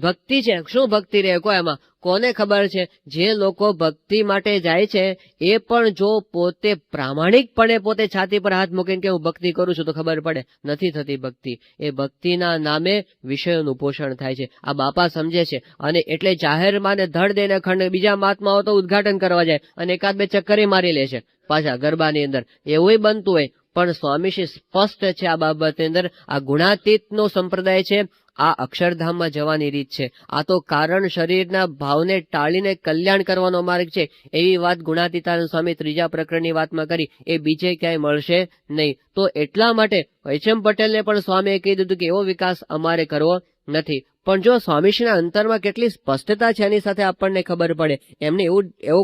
Speaker 1: ભક્તિ છે. શું ભક્તિ રહે કોઈ એમાં? કોને ખબર છે? જે લોકો ભક્તિ માટે જાય છે એ પણ જો પોતે પ્રામાણિકપણે પોતે છાતી પર હાથ મૂકીને કે હું ભક્તિ કરું છું તો ખબર પડે નથી થતી ભક્તિ. એ ભક્તિના નામે વિષયોનું પોષણ થાય છે. આ બાપા સમજે છે, અને એટલે જાહેરમાં ને ધડ દઈને ખંડ બીજા મહાત્માઓ તો ઉદ્ઘાટન કરવા જાય અને એકાદ બે ચક્કરી મારી લે છે પાછા ગરબાની અંદર. એવું બનતું હોય, પણ સ્વામીશ્રી સ્પષ્ટ છે આ બાબતની અંદર. આ ગુણાતીતનો સંપ્રદાય છે. આ અક્ષરધામમાં જવાની રીત છે. આ તો કારણ શરીરના ભાવને ટાળીને કલ્યાણ કરવાનો માર્ગ છે. એવી વાત ગુણાતીતાનંદ સ્વામી 3જા પ્રકરણની વાતમાં કરી. એ બીજે ક્યાંય મળશે નહીં. તો એટલા માટે એચ.એમ. પટેલને પણ સ્વામીએ કહી દીધું કે એવો વિકાસ અમારે કરવો નથી. પણ જો સ્વામીશ્રીના અંતરમાં કેટલી સ્પષ્ટતા છે એની સાથે આપણને ખબર પડે. એમને એવો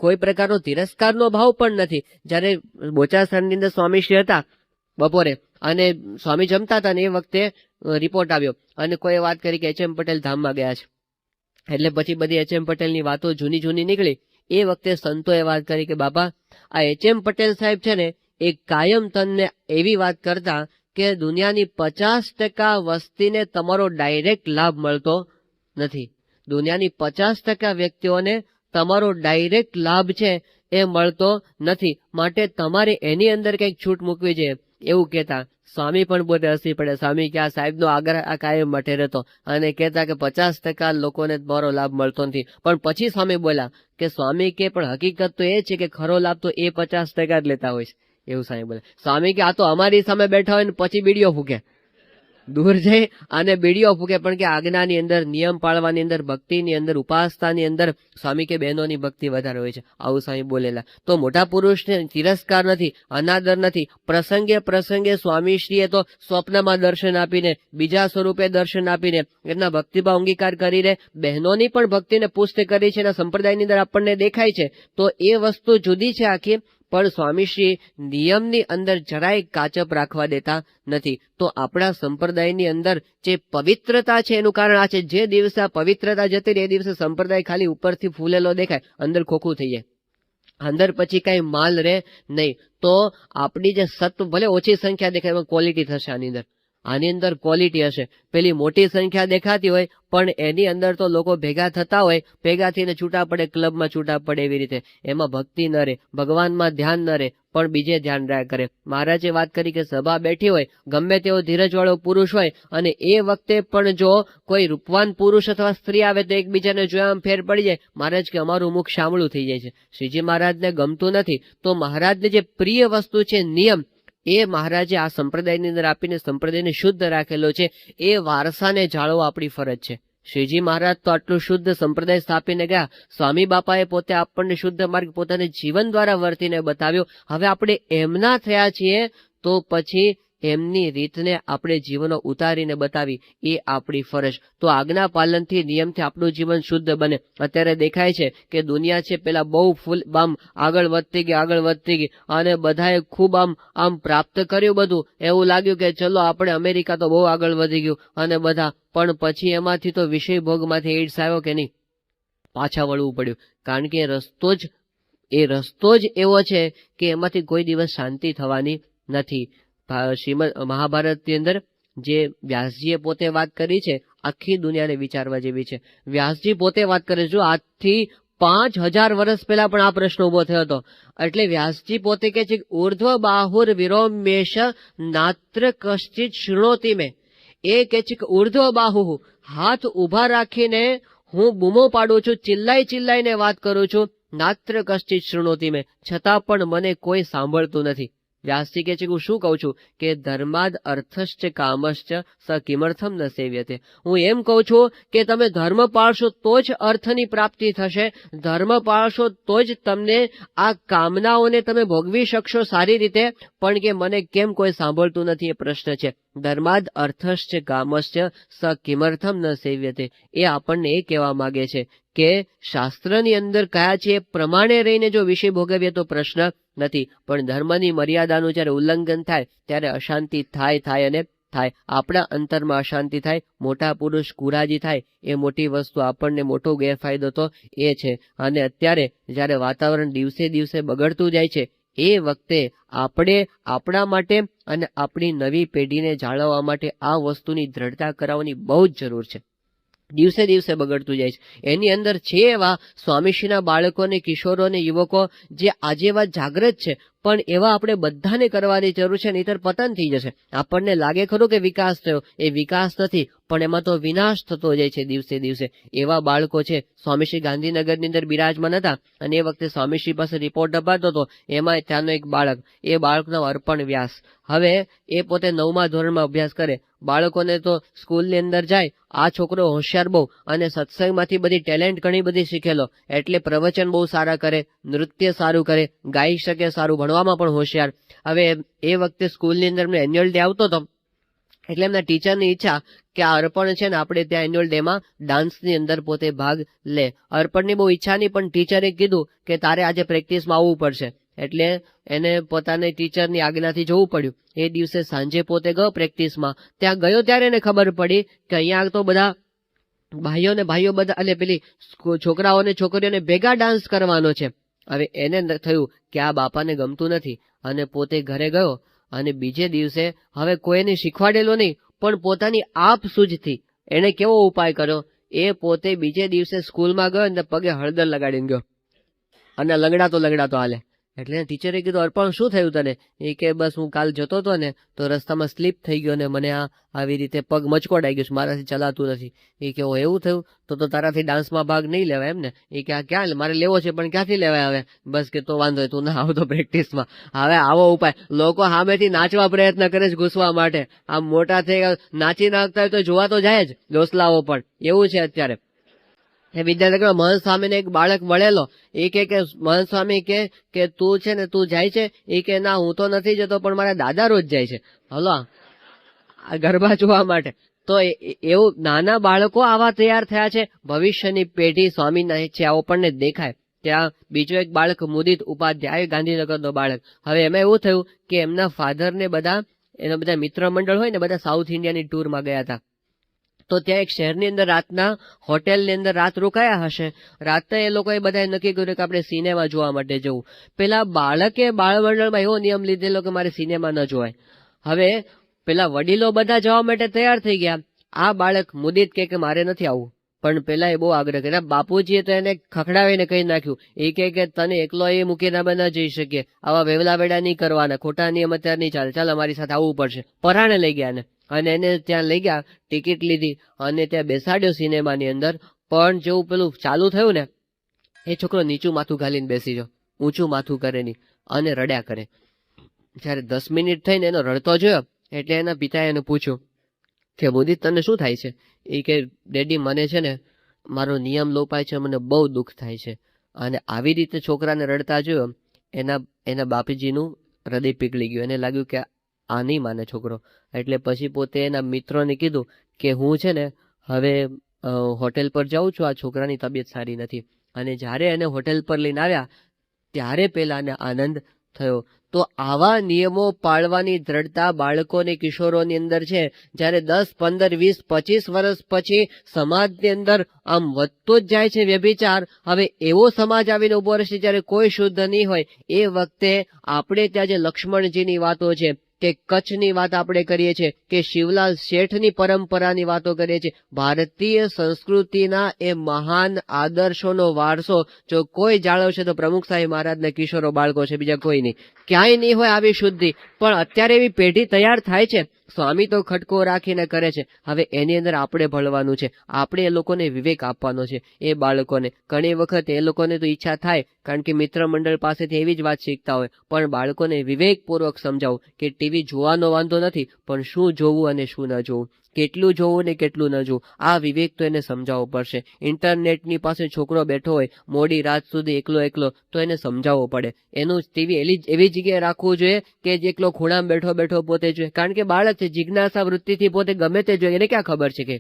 Speaker 1: કોઈ પ્રકારનો તિરસ્કારનો ભાવ પણ નથી. જ્યારે બોચાસણની અંદર સ્વામીશ્રી હતા બપોરે, અને સ્વામી જમતા હતા, ને એ વખતે રિપોર્ટ આવ્યો અને કોઈ વાત કરી કે એચ.એમ. પટેલ ધામમાં ગયા છે. એટલે પછી બધી એચ.એમ. પટેલની વાતો જૂની નીકળી. એ વખતે સંતોએ વાત કરી કે બાપા આ એચ.એમ. પટેલ સાહેબ છે ને એ કાયમ તમને એવી વાત કરતા કે દુનિયાની 50% વસ્તીને તમારો ડાયરેક્ટ લાભ મળતો નથી. દુનિયાની 50% વ્યક્તિઓને તમારો ડાયરેક્ટ લાભ છે એ મળતો નથી, માટે તમારે એની અંદર કંઈક છૂટ મૂકવી જોઈએ એવું કહેતા. સ્વામી પણ પોતે હસી પડે. સ્વામી કે આ સાહેબનો આગ્રહ આ કાયમ માટે રહેતો, અને કહેતા કે 50% લોકોને તમારો લાભ મળતો નથી. પણ પછી સ્વામી બોલ્યા કે સ્વામી કે પણ હકીકત તો એ છે કે ખરો લાભ તો એ 50% જ લેતા હોય છે. એવું સ્વામી બોલે. સ્વામી કે આ તો અમારી સામે બેઠા હોય ને પછી બીડીઓ ફૂકે. દૂર જઈ અને બીડીઓ ફૂકે, પણ કે આજ્ઞાની અંદર, નિયમ પાળવાની અંદર, ભક્તિની અંદર, ઉપાસનાની અંદર સ્વામી કે બહેનોની ભક્તિ વધારે હોય છે, આવું સ્વામી બોલેલા. તો મોટા પુરુષને તિરસ્કાર નથી, અનાદર નથી. પ્રસંગે પ્રસંગે સ્વામીશ્રીએ તો સ્વપ્નમાં દર્શન આપીને, બીજા સ્વરૂપે દર્શન આપીને એમના ભક્તિભાવ અંગીકાર કરીને બહેનોની પણ ભક્તિને પુષ્ટ કરી છે. એના સંપ્રદાયની અંદર આપણને દેખાય છે. તો એ વસ્તુ જુદી છે આખી. પણ સ્વામીશ્રી નિયમની અંદર જરાય કાચપ રાખવા દેતા નથી. તો આપણા સંપ્રદાયની અંદર જે પવિત્રતા છે એનું કારણ આ છે, જે દિવસે આ પવિત્રતા જતી રહે એ દિવસે સંપ્રદાય ખાલી ઉપરથી ફૂલેલો દેખાય, અંદર ખોખું થઈ જાય, અંદર પછી કઈ માલ રહે નહીં. તો આપણી જે સત્વ ભલે ઓછી સંખ્યા દેખાય, એમાં ક્વોલિટી થશે. આની અંદર ક્વોલિટી હશે. પેલી મોટી સંખ્યા દેખાતી હોય પણ એની અંદર તો લોકો ભેગા થતા હોય, ભેગા થઈને છૂટા પડે, ક્લબમાં છૂટા પડે, એવી રીતે એમાં ભક્તિ ન રહે, ભગવાનમાં ધ્યાન ન રહે, પણ બીજે ધ્યાન રહ્યા કરે. મહારાજે વાત કરી કે સભા બેઠી હોય, ગમે તેવો ધીરજવાળો પુરુષ હોય, અને એ વખતે પણ જો કોઈ રૂપવાન પુરુષ અથવા સ્ત્રી આવે તો એકબીજાને જોયા ફેર પડી જાય. મહારાજ કે અમારું મુખ શામળું થઈ જાય છે. શ્રીજી મહારાજને ગમતું નથી. તો મહારાજને જે પ્રિય વસ્તુ છે નિયમ, એ મહારાજે આ સંપ્રદાયની અંદર આપીને સંપ્રદાયને શુદ્ધ રાખેલો છે. એ વારસાને જાળવવા આપણી ફરજ છે. શ્રીજી મહારાજ તો આટલું શુદ્ધ સંપ્રદાય સ્થાપીને ગયા. સ્વામી બાપાએ પોતે આપણને શુદ્ધ માર્ગ પોતાને જીવન દ્વારા વર્તીને બતાવ્યો. હવે આપણે એમના થયા છીએ તો પછી એમની રીતને આપણે જીવનો ઉતારીને બતાવી, એ આપણી ફરજ. તો આજ્ઞા પાલનથી, નિયમથી આપણું જીવન શુદ્ધ બને. અત્યારે દેખાય છે કે દુનિયા છે પેલા બહુ ફૂલ આગળ વધતી ગઈ અને બધાએ ખૂબ આમ પ્રાપ્ત કર્યું બધું. એવું લાગ્યું કે ચલો આપણે અમેરિકા તો બહુ આગળ વધી ગયું અને બધા, પણ પછી એમાંથી તો વિષય ભોગમાંથી એડ્સ આવ્યો કે નહીં, પાછા વળવું પડ્યું. કારણ કે એ રસ્તો જ એવો છે કે એમાંથી કોઈ દિવસ શાંતિ થવાની નથી. શ્રીમદ મહાભારતની અંદર જે વ્યાસજીએ પોતે વાત કરી છે, આખી દુનિયાને વિચારવા જેવી છે. વ્યાસજી પોતે વાત કરે છે, આજથી 5000 વર્ષ પહેલા પણ આ પ્રશ્ન ઉભો થયો હતો. એટલે વ્યાસજી પોતે કહે છે, ઉર્ધ્વ બાહુર વિરોમેશ નાત્ર કશ્ચિત શૃણોતિ મેં. એ કહે છે કે ઉર્ધ્વ બાહુ, હાથ ઉભા રાખીને હું બૂમો પાડું છું, ચિલ્લાઈને વાત કરું છું, નાત્ર કશ્ચિત શૃણોતિ મેં, છતાં પણ મને કોઈ સાંભળતું નથી. વ્યાસજી કહે છે કે હું શું કહું છું કે ધર્માદ અર્થશ્ચ કામશ્ચ સ કિમર્થમ ન સેવ્યતે. હું એમ કહું છું કે તમે ધર્મ પાળશો તો જ અર્થની પ્રાપ્તિ થશે, ધર્મ પાળશો તો જ તમને આ કામનાઓને તમે ભોગવી શકશો સારી રીતે. પણ કે મને કેમ કોઈ સાંભળતું નથી, એ પ્રશ્ન છે. ધર્માદ અર્થશ્ચ કામશ્ચ સ કિમર્થમ ન સેવ્યતે. એ આપણને એ કહેવા માંગે છે કે શાસ્ત્રની અંદર કયા છે એ પ્રમાણે રહીને જો વિષય ભોગવીએ તો પ્રશ્ન નથી, પણ ધર્મની મર્યાદાનું જ્યારે ઉલ્લંઘન થાય ત્યારે અશાંતિ થાય અને થાય. આપણા અંતરમાં અશાંતિ થાય, મોટા પુરુષ કુરાજી થાય, એ મોટી વસ્તુ, આપણને મોટો ગેરફાયદો તો એ છે. અને અત્યારે જ્યારે વાતાવરણ દિવસે દિવસે બગડતું જાય છે, એ વખતે આપણે આપણા માટે અને આપણી નવી પેઢીને જાળવવા માટે આ વસ્તુની દ્રઢતા કરાવવાની બહુ જ જરૂર છે. દિવસે દિવસે બગડતું જાય છે. એની અંદર છે એવા સ્વામીશ્રીના બાળકો ને કિશોરો ને યુવકો જે આજે એવા જાગૃત છે, પણ એવા આપણે બધાને કરવાની જરૂર છે, નહીતર પતન થઈ જશે. આપણને લાગે ખરું કે વિકાસ થયો, એ વિકાસ નથી, પણ એમાં તો વિનાશ થતો જાય છે દિવસે દિવસે. એવા બાળકો છે. સ્વામીશ્રી ગાંધીનગરની અંદર બિરાજમાન હતા અને એ વખતે સ્વામીશ્રી પાસે રિપોર્ટ અપાતો હતો. એમાં ત્યાંનો એક બાળક, એ બાળકનો અર્પણ વ્યાસ. હવે એ પોતે 9મા ધોરણમાં અભ્યાસ કરે. બાળકોને તો સ્કૂલની અંદર જાય, આ છોકરો હોશિયાર બહુ, અને સત્સંગમાંથી બધી ટેલેન્ટ ઘણી બધી શીખેલો, એટલે પ્રવચન બહુ સારા કરે, નૃત્ય સારું કરે, ગાઈ શકે સારું, ભણવામાં પણ હોશિયાર. હવે એ વખતે સ્કૂલની અંદર એન્યુઅલ ડે આવતો હતો, એટલે એમના ટીચરની ઈચ્છા કે આ અર્પણ છે ને આપણે ત્યાં એન્યુઅલ ડેમાં ડાન્સની અંદર પોતે ભાગ લે. અર્પણની બહુ ઈચ્છા નહીં, પણ ટીચરે કીધું કે તારે આજે પ્રેક્ટિસમાં આવવું પડશે. એટલે એને પોતાની ટીચરની આજ્ઞાથી જવું પડ્યું. એ દિવસે સાંજે પોતે ગયો પ્રેક્ટિસમાં. ત્યાં ગયો ત્યારે એને ખબર પડી કે અહીંયા તો બધા ભાઈઓ બધા, એટલે પેલી છોકરાઓને છોકરીઓને ભેગા ડાન્સ કરવાનો છે. હવે એને થયું કે આ બાપાને ગમતું નથી, અને પોતે ઘરે ગયો. અને બીજે દિવસે હવે કોઈને શીખવાડેલો નહીં, પણ પોતાની આપ સૂઝથી એને કેવો ઉપાય કર્યો, એ પોતે બીજે દિવસે સ્કૂલમાં ગયો અને પગે હળદર લગાડીને ગયો, અને લંગડાતો હાલે. એટલે ટીચરે કીધું, અર્પણ શું થયું તને? એ કે બસ હું કાલ જતો હતો ને તો રસ્તામાં સ્લીપ થઈ ગયો ને મને આવી રીતે પગ મચકોડાઈ ગયો, મારાથી ચલાતું નથી. એ કે એવું થયું? તો તારાથી ડાન્સમાં ભાગ નહીં લેવાય એમ ને? એ કે આ ક્યાં મારે લેવો છે પણ ક્યાંથી લેવાય હવે? બસ કે તો વાંધો તું ના આવતો પ્રેક્ટિસમાં. હવે આવો ઉપાય, લોકો સામેથી નાચવા પ્રયત્ન કરે છે ઘૂસવા માટે. આમ મોટા થઈ નાચી નાખતા હોય તો જોવા તો જાય જ ડોસલાઓ પણ. એવું છે અત્યારે. એ વિદ્યાનગરમાં મહંત સ્વામીને એક બાળક વળેલો. એ કે મહંત સ્વામી કે તું છે ને તું જાય છે? એ કે ના હું તો નથી જતો પણ મારા દાદા રોજ જાય છે. હલો આ ગરબા જોવા માટે. તો એવું નાના બાળકો આવા તૈયાર થયા છે. ભવિષ્યની પેઢી સ્વામીના છે આવો આપણને દેખાય. ત્યાં બીજો એક બાળક મુદિત ઉપાધ્યાય, ગાંધીનગરનો બાળક. હવે એમાં એવું થયું કે એમના ફાધરને એના બધા મિત્ર મંડળ હોય ને બધા સાઉથ ઇન્ડિયાની ટૂરમાં ગયા હતા. તો ત્યાં એક શહેરની અંદર રાતના હોટેલની અંદર રાત રોકાયા હશે. રાતે એ લોકોએ બધાએ નક્કી કર્યું કે આપણે સિનેમા જોવા માટે જવું. પેલા બાળકે બાળમંડળમાં એવો નિયમ લીધેલો કે મારે સિનેમા ન જોવાય. હવે પેલા વડીલો બધા જવા માટે તૈયાર થઈ ગયા. આ બાળક મુદિત કે મારે નથી આવવું. પણ પેલા એ બહુ આગ્રહ કર્યો. બાપુજીએ તો એને ખખડાવીને કહી નાખ્યું. એ કે તને એકલો એ મૂકીને અમે ન જઈ શકીએ, આવા વેવલા વેડા નહીં કરવાના, ખોટા નિયમ અત્યારે નહીં ચાલે, ચાલ અમારી સાથે આવવું પડશે. પરાણે લઈ ગયા ને અને એને ત્યાં લઈ ગયા, ટિકિટ લીધી અને ત્યાં બેસાડ્યો સિનેમાની અંદર. પણ જેવું પેલું ચાલુ થયું ને એ છોકરો નીચું માથું ઘાલીને બેસી ગયો, ઊંચું માથું કરે નહીં અને રડ્યા કરે. જયારે 10 મિનિટ થઈને એનો રડતો જોયો એટલે એના પિતાએ એને પૂછ્યું કે મુદિત તને શું થાય છે? એ કે ડેડી મને છે ને મારો નિયમ લોપાય છે, મને બહુ દુઃખ થાય છે. અને આવી રીતે છોકરાને રડતા જોયો એના બાપજીનું હૃદય પીગળી ગયું. એને લાગ્યું કે આ નહીં માને છોકરો. એટલે પછી પોતે એના મિત્રોને કીધું કે હું છે ને હવે હોટેલ પર જાઉં છું, આ છોકરાની તબિયત સારી નથી. અને જ્યારે એને હોટેલ પર લઈને આવ્યા ત્યારે પેલાને આનંદ થયો. તો આવા નિયમો પાળવાની દ્રઢતા બાળકોને કિશોરોની અંદર છે. જ્યારે 10, 15, 20, 25 વર્ષ પછી સમાજની અંદર આમ વધતો જ જાય છે વ્યભિચાર. હવે એવો સમાજ આવીને ઉભો રહેશે જ્યારે કોઈ શુદ્ધ નહીં હોય. એ વખતે આપણે ત્યાં જે લક્ષ્મણજીની વાતો છે કે કચ્છની વાત આપણે કરીએ છીએ કે શિવલાલ શેઠની પરંપરાની વાતો કરીએ છીએ. ભારતીય સંસ્કૃતિના એ મહાન આદર્શોનો વારસો જો કોઈ જાળવશે તો પ્રમુખ સાહેબ મહારાજના કિશોરો બાળકો છે, બીજા કોઈ નહીં. ક્યાંય નહીં હોય આવી શુદ્ધિ. પણ અત્યારે એવી પેઢી તૈયાર થાય છે. સ્વામી તો ખટકો રાખીને કરે છે. હવે એની અંદર આપણે ભળવાનું છે. આપણે એ લોકોને વિવેક આપવાનો છે. એ બાળકોને ઘણી વખત એ લોકોને તો ઈચ્છા થાય કારણ કે મિત્ર મંડળ પાસેથી એવી જ વાત શીખતા હોય. પણ બાળકોને વિવેકપૂર્વક સમજાવો કે ટીવી જોવાનો વાંધો નથી, પણ શું જોવું અને શું ન જોવું, કેટલું જોવું ને કેટલું ન જોવું, આ વિવેક તો એને સમજાવવો પડશે. ઇન્ટરનેટની પાસે છોકરો બેઠો હોય મોડી રાત સુધી એકલો તો એને સમજાવવો પડે. એનું ટીવી એવી જગ્યાએ રાખવું જોઈએ કે જે એકલો ખૂણામાં બેઠો પોતે જોઈએ. કારણ કે બાળક છે, જિજ્ઞાસા વૃત્તિથી પોતે ગમે તે જોઈએ, એને ક્યાં ખબર છે કે.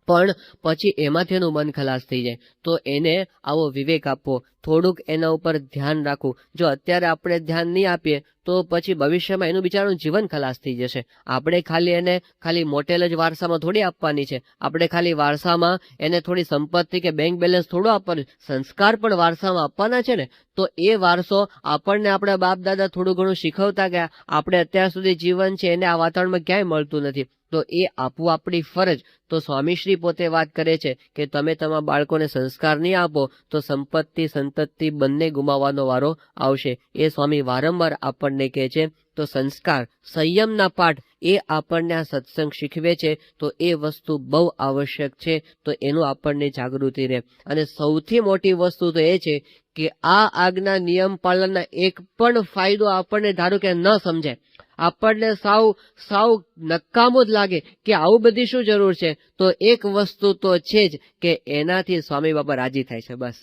Speaker 1: પણ પછી એમાંથી એનું મન ખલાસ થઈ જાય. તો એને આવો વિવેક આપવો, થોડુંક એના ઉપર ધ્યાન રાખવું. જો અત્યારે આપણે ધ્યાન નહીં આપીએ તો પછી ભવિષ્યમાં એનું બિચારાનું જીવન ખલાસ થઈ જશે. આપણે એને ખાલી મોટેલ જ વારસામાં થોડી આપવાની છે. આપણે ખાલી વારસામાં એને થોડી સંપત્તિ કે બેંક બેલેન્સ થોડું આપવાનું, સંસ્કાર પણ વારસામાં આપવાના છે ને. તો એ વારસો આપણને આપણા બાપ દાદા થોડું ઘણું શીખવતા ગયા. આપણે અત્યાર સુધી જીવન છે એને આ વાતાવરણમાં ક્યાંય મળતું નથી. તો એ આપવું આપણી ફરજ. તો સ્વામીશ્રી પોતે વાત કરે છે કે તમે તમારા બાળકોને સંસ્કાર નહીં આપો તો સંપત્તિ સંતતિ બંને ગુમાવવાનો વારો આવશે. એ સ્વામી વારંવાર આપણને કહે છે. તો સંસ્કાર, સંયમના પાઠ એ આપણને આ સત્સંગ શીખવે છે. તો એ વસ્તુ બહુ આવશ્યક છે. તો એનું આપણને જાગૃતિ રહે. અને સૌથી મોટી વસ્તુ તો એ છે કે આ આજ્ઞા નિયમ પાલનના એક પણ ફાયદો આપણને ધારો કે ન સમજાય, આપણને સાવ નકામું જ લાગે કે આવું બધી શું જરૂર છે, તો એક વસ્તુ તો છે જ કે એનાથી સ્વામી બાબા રાજી થાય છે. બસ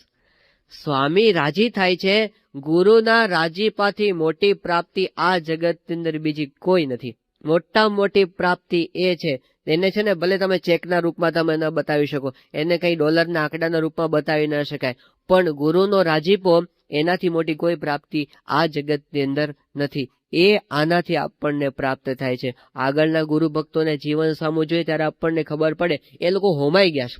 Speaker 1: સ્વામી રાજી થાય છે. ગુરુના રાજીપાથી મોટી પ્રાપ્તિ આ જગતની અંદર બીજી કોઈ નથી. મોટામાં મોટી પ્રાપ્તિ એ છે. એને છે ને ભલે તમે ચેકના રૂપમાં તમે ન બતાવી શકો, એને કઈ ડોલરના આંકડાના રૂપમાં બતાવી ન શકાય, પણ ગુરુનો રાજીપો એનાથી મોટી કોઈ પ્રાપ્તિ આ જગતની અંદર નથી. એ આનાથી આપણને પ્રાપ્ત થાય છે. આગળના ગુરુ ભક્તોને જીવન સામું જોઈએ ત્યારે આપણને ખબર પડે એ લોકો હોમાઈ ગયા છે.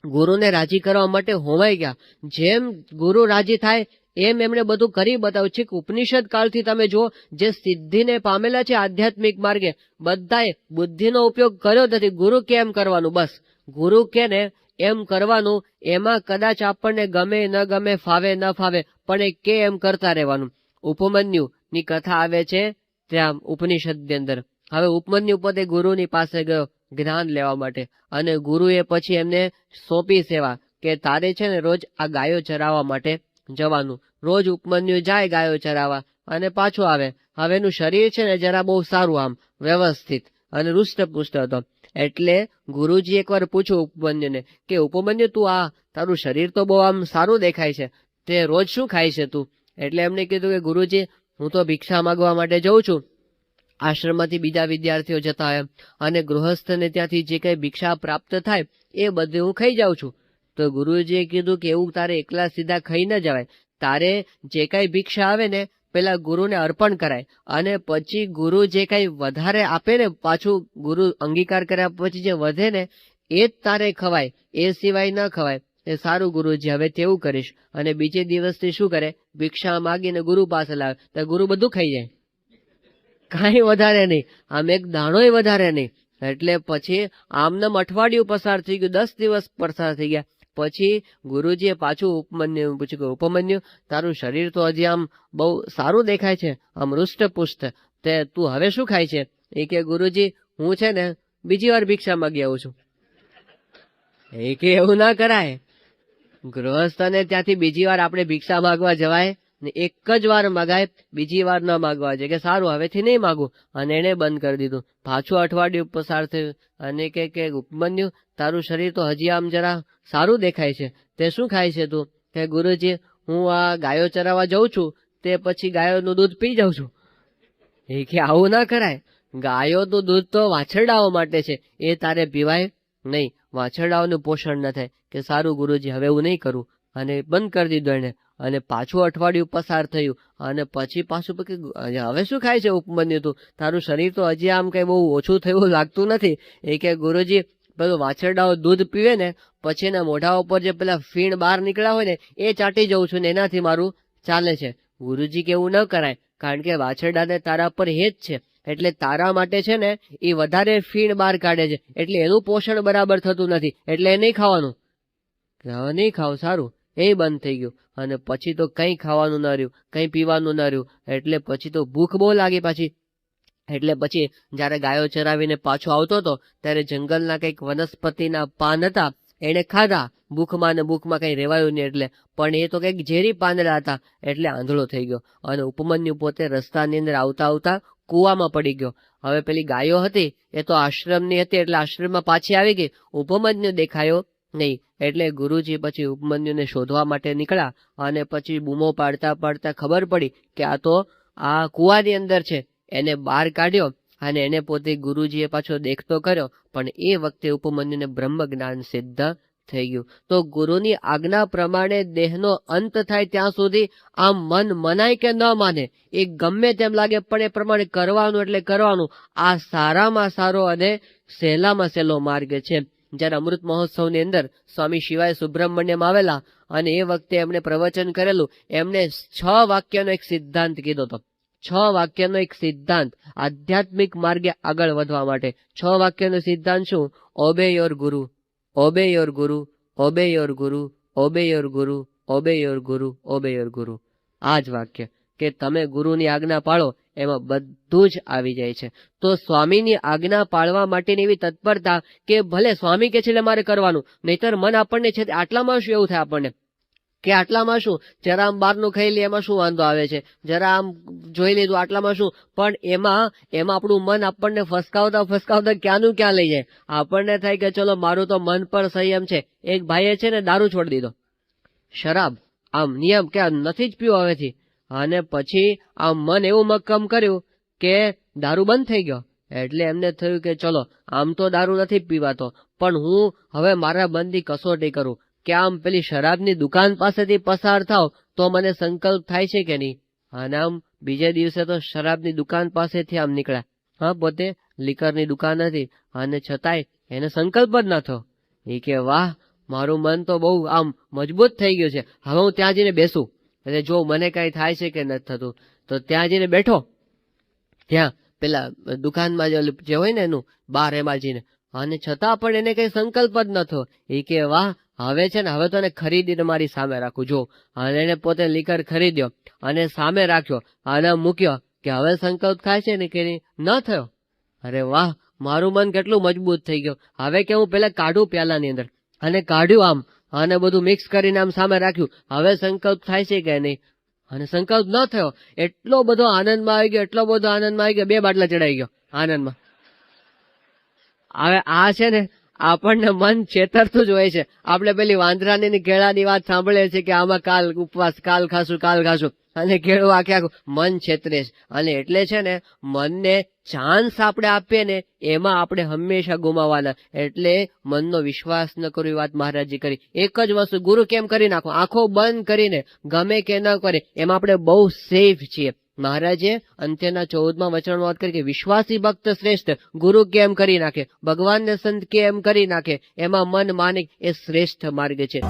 Speaker 1: ગુરુને રાજી કરવા માટે હોમાઈ ગયા. જેમ ગુરુ રાજી થાય એમ એમણે બધું કરી બતાવ્યું છે. ઉપનિષદ કાળથી તમે જુઓ, જે સિદ્ધિને પામેલા છે આધ્યાત્મિક માર્ગે, બધાએ બુદ્ધિનો ઉપયોગ કર્યો નથી. ગુરુ કેમ કરવાનું, બસ ગુરુ કે ને એમ કરવાનું, એમાં કદાચ આપણને ગમે ન ગમે, ફાવે ન ફાવે, પણ એ કે એમ કરતા રહેવાનું. ઉપમન્યુ ની કથા આવે છે ત્યાં ઉપનિષદની અંદર. હવે ઉપમન્યુ પોતે ગુરુની પાસે ગયો જ્ઞાન લેવા માટે, અને ગુરુએ પછી એમને સોંપી સેવા કે તારે છે ને રોજ આ ગાયો ચરાવવા માટે જવાનું. રોજ ઉપમન્યુ જાય ગાયો ચરાવવા અને પાછો આવે. હવે એનું શરીર છે ને જરા બહુ સારું, આમ વ્યવસ્થિત અને રૂષ્ટપુષ્ટ હતો. એટલે ગુરુજી એકવાર પૂછ્યું ઉપમન્યુને કે ઉપમન્યુ, તું આ તારું શરીર તો બહુ આમ સારું દેખાય છે, તે રોજ શું ખાય છે તું? એટલે એમને કીધું કે ગુરુજી, હું તો ભિક્ષા માંગવા માટે જઉં છું. આશ્રમમાંથી બીજા વિદ્યાર્થીઓ જતા હોય અને ગૃહસ્થને ત્યાંથી જે કઈ ભિક્ષા પ્રાપ્ત થાય એ બધું હું ખાઈ જાઉં છું. તો ગુરુજીએ કીધું કે એવું તારે એકલા સીધા ખાઈ ન જવાય. તારે જે કઈ ભિક્ષા આવે ને પેલા ગુરુને અર્પણ કરાય, અને પછી ગુરુ જે કઈ વધારે આપે ને, પાછું ગુરુ અંગીકાર કર્યા પછી જે વધે ને એ જ તારે ખવાય, એ સિવાય ન ખવાય. એ સારું ગુરુજી, હવે તેવું કરીશ. અને બીજે દિવસથી શું કરે, ભિક્ષા માગીને ગુરુ પાસે લાવે તો ગુરુ બધું ખાઈ જાય, કાંઈ વધારે નહીં, આમ એક દાણોય વધારે નહીં. એટલે પછી આમનામ અઠવાડિયું પસાર થઈ ગયું, 10 દિવસ પસાર થઈ ગયા. પછી ગુરુજીએ પાછું ઉપમન્યુ પૂછ્યું કે ઉપમન્યુ, તારું શરીર તો હજી આમ બહુ સારું દેખાય છે, આમ રૂષ્ટપુષ્ટ, તે તું હવે શું ખાય છે? એ કે ગુરુજી, હું છે ને બીજી વાર ભિક્ષા માગી આવું છું. એ કે એવું ના કરાય, ગૃહસ્થને ત્યાંથી બીજી વાર આપણે ભિક્ષા માંગવા જવાય ને? એક જ વાર મગાય, બીજી વાર ન માગવા છે. કે સારું હવેથી નહીં માગું, અને એને બંધ કરી દીધું. પાછું અઠવાડિયું પસાર થયું અને કે ઉપમન્યુ, તારું શરીર તો હજી આમ જરા સારું દેખાય છે, તે શું ખાય છે તું? કે ગુરુજી, હું આ ગાયો ચરાવવા જઉં છું, તે પછી ગાયોનું દૂધ પી જાઉં છું. એ કે આવું ના કરાય, ગાયોનું દૂધ તો વાછરડાઓ માટે છે, એ તારે પીવાય નહીં, વાછરડાઓનું પોષણ ન થાય. કે સારું ગુરુજી, હવે હું નહીં કરું, અને બંધ કરી દીધું એને. અને પાછું અઠવાડિયું પસાર થયું અને પછી પાછું હવે શું ખાય છે ઉપમન્યુ તું? તારું શરીર તો હજી આમ કઈ બહુ ઓછું થયું લાગતું નથી. એ કે ગુરુજી, પેલું વાછરડાઓ દૂધ પીવે ને પછી એના મોઢા ઉપર જે પેલા ફીણ બહાર નીકળ્યા હોય ને એ ચાટી જઉં છું ને એનાથી મારું ચાલે છે. ગુરુજી કે એવું ન કરાય, કારણ કે વાછરડાને તારા પર હેત છે, એટલે તારા માટે છે ને એ વધારે ફીણ બહાર કાઢે છે, એટલે એનું પોષણ બરાબર થતું નથી, એટલે એ નહીં ખાવાનું. હવે નહીં ખાવ, સારું. એ બંધ થઈ ગયું અને પછી તો કંઈ ખાવાનું ન રહ્યું, કંઈ પીવાનું ન રહ્યું. એટલે પછી તો ભૂખ બહુ લાગી પાછી. એટલે પછી જ્યારે ગાયો ચરાવીને પાછો આવતો હતો ત્યારે જંગલના કંઈક વનસ્પતિના પાન હતા, એને ખાધા. ભૂખમાં ને ભૂખમાં કંઈ રહેવાયું નહીં એટલે, પણ એ તો કંઈક ઝેરી પાંદડા હતા, એટલે આંધળો થઈ ગયો. અને ઉપમન્યુ પોતે રસ્તાની અંદર આવતા આવતા કૂવામાં પડી ગયો. હવે પેલી ગાયો હતી એ તો આશ્રમની હતી, એટલે આશ્રમમાં પાછી આવી ગઈ. ઉપમન્યુ દેખાયો નહીં. એટલે ગુરુજી પછી ઉપમન્યુને શોધવા માટે નીકળ્યા અને પછી બૂમો પાડતા પાડતા ખબર પડી કે આ તો આ કૂવાની અંદર છે. એને બહાર કાઢ્યો અને એને પોતે ગુરુજીએ પાછો દેખતો કર્યો, પણ એ વખતે ઉપમન્યુને બ્રહ્મ જ્ઞાન સિદ્ધ થઈ ગયું. તો ગુરુની આજ્ઞા પ્રમાણે દેહનો અંત થાય ત્યાં સુધી આમ મન મનાય કે ન માને, એ ગમે તેમ લાગે પણ એ પ્રમાણે કરવાનું એટલે કરવાનું. આ સારામાં સારો અને સહેલામાં સહેલો માર્ગ છે. જ્યારે અમૃત મહોત્સવની અંદર સ્વામી શિવાય સુબ્રહ્મણ્યમ આવેલા અને એ વખતે એમણે પ્રવચન કરેલું, એમણે 6 વાક્યનો એક સિદ્ધાંત કીધો હતો. 6 વાક્યનો એક સિદ્ધાંત આધ્યાત્મિક માર્ગે આગળ વધવા માટે. 6 વાક્યનો સિદ્ધાંત શું? ઓબે યોર ગુરુ, ઓબે યોર ગુરુ, ઓબે યોર ગુરુ, ઓબે યોર ગુરુ, ઓબે યોર ગુરુ, ઓબે યોર ગુરુ. આ જ વાક્ય કે તમે ગુરુની આજ્ઞા પાળો, એમાં બધું જ આવી જાય છે. તો સ્વામીની આજ્ઞા પાળવા માટેની એવી તત્પરતા કે ભલે સ્વામી કે છે એટલે મારે કરવાનું, નહીતર મન આપણને છે આટલામાં શું એવું થાય આપણને કે આટલામાં શું, જરા આમ બહારનું ખાઈ લે એમાં શું વાંધો આવે છે, જરા આમ જોઈ લીધું આટલામાં શું, પણ એમાં આપણું મન આપણને ફસકાવતા ક્યાંનું ક્યાં લઈ જાય. આપણને થાય કે ચલો મારું તો મન પર સંયમ છે. એક ભાઈએ છે ને દારૂ છોડી દીધો, શરાબ આમ નિયમ કે નથી જ પીવો હવેથી, અને પછી આમ મન એવું મક્કમ કર્યું કે દારૂ બંધ થઈ ગયો. એટલે એમને થયું કે ચલો આમ તો દારૂ નથી પીવાતો, પણ હું હવે મારા મનની કસોટી કરું કે આમ પેલી શરાબની દુકાન પાસેથી પસાર થાવ તો મને સંકલ્પ થાય છે કે નહીં. અને આમ બીજે દિવસે તો શરાબની દુકાન પાસેથી આમ નીકળ્યા. હા, પોતે લીકરની દુકાન હતી અને છતાંય એને સંકલ્પ જ ન થયો. એ કે વાહ, મારું મન તો બહુ આમ મજબૂત થઈ ગયું છે, હવે હું ત્યાં જઈને બેસું, એટલે જો મને કાંઈ થાય છે કે નથી થતું. તો ત્યાં જઈને બેઠો, ત્યાં પેલા દુકાનમાં જે હોય ને એનું બહાર એમાં જઈને, અને છતાં પણ એને કઈ સંકલ્પ જ નતો. એ કે વાહ, હવે છે ને હવે તો એને ખરીદીને મારી સામે રાખું જો. અને એને પોતે લીકર ખરીદ્યો અને સામે રાખ્યો અને મૂક્યો કે હવે સંકલ્પ થાય છે ને કે ન થયો. અરે વાહ, મારું મન કેટલું મજબૂત થઈ ગયું. હવે કે હું પેલા કાઢું પ્યાલાની અંદર અને કાઢ્યું આમ અને બધું મિક્સ કરીને આમ સામે રાખ્યું. હવે સંકલ્પ થાય છે કે નહીં? અને સંકલ્પ ન થયો. એટલો બધો આનંદમાં આવી ગયો, એટલો બધો આનંદમાં આવી ગયો, 2 બાટલા ચડાઈ ગયો આનંદમાં. હવે આ છે ને આપણને મન છેતરતું જ હોય છે. આપણે પેલી વાંદરાની ને કેળાની વાત સાંભળીએ છીએ કે આમાં કાલ ઉપવાસ, કાલ ખાશું, કાલ ખાશું, અને કેળું આખે આખું મન છેતરે છે. અને એટલે છે ને મનને ચાન્સ આપણે આપીએ ને એમાં આપણે હંમેશા ગુમાવાના. એટલે મનનો વિશ્વાસ ન કરવો, એ વાત મહારાજજી કરી. એક જ વસ્તુ, ગુરુ કેમ કરી નાખો, આંખો બંધ કરીને ગમે કે ન કરે એમાં આપણે બહુ સેફ છીએ. મહારાજે અંત્યના 14મા વચનમાં વાત કરી કે વિશ્વાસી ભક્ત શ્રેષ્ઠ, ગુરુ કેમ કરી નાખે, ભગવાનને સંત કેમ કરી નાખે, એમાં મન માનિક એ શ્રેષ્ઠ માર્ગ છે.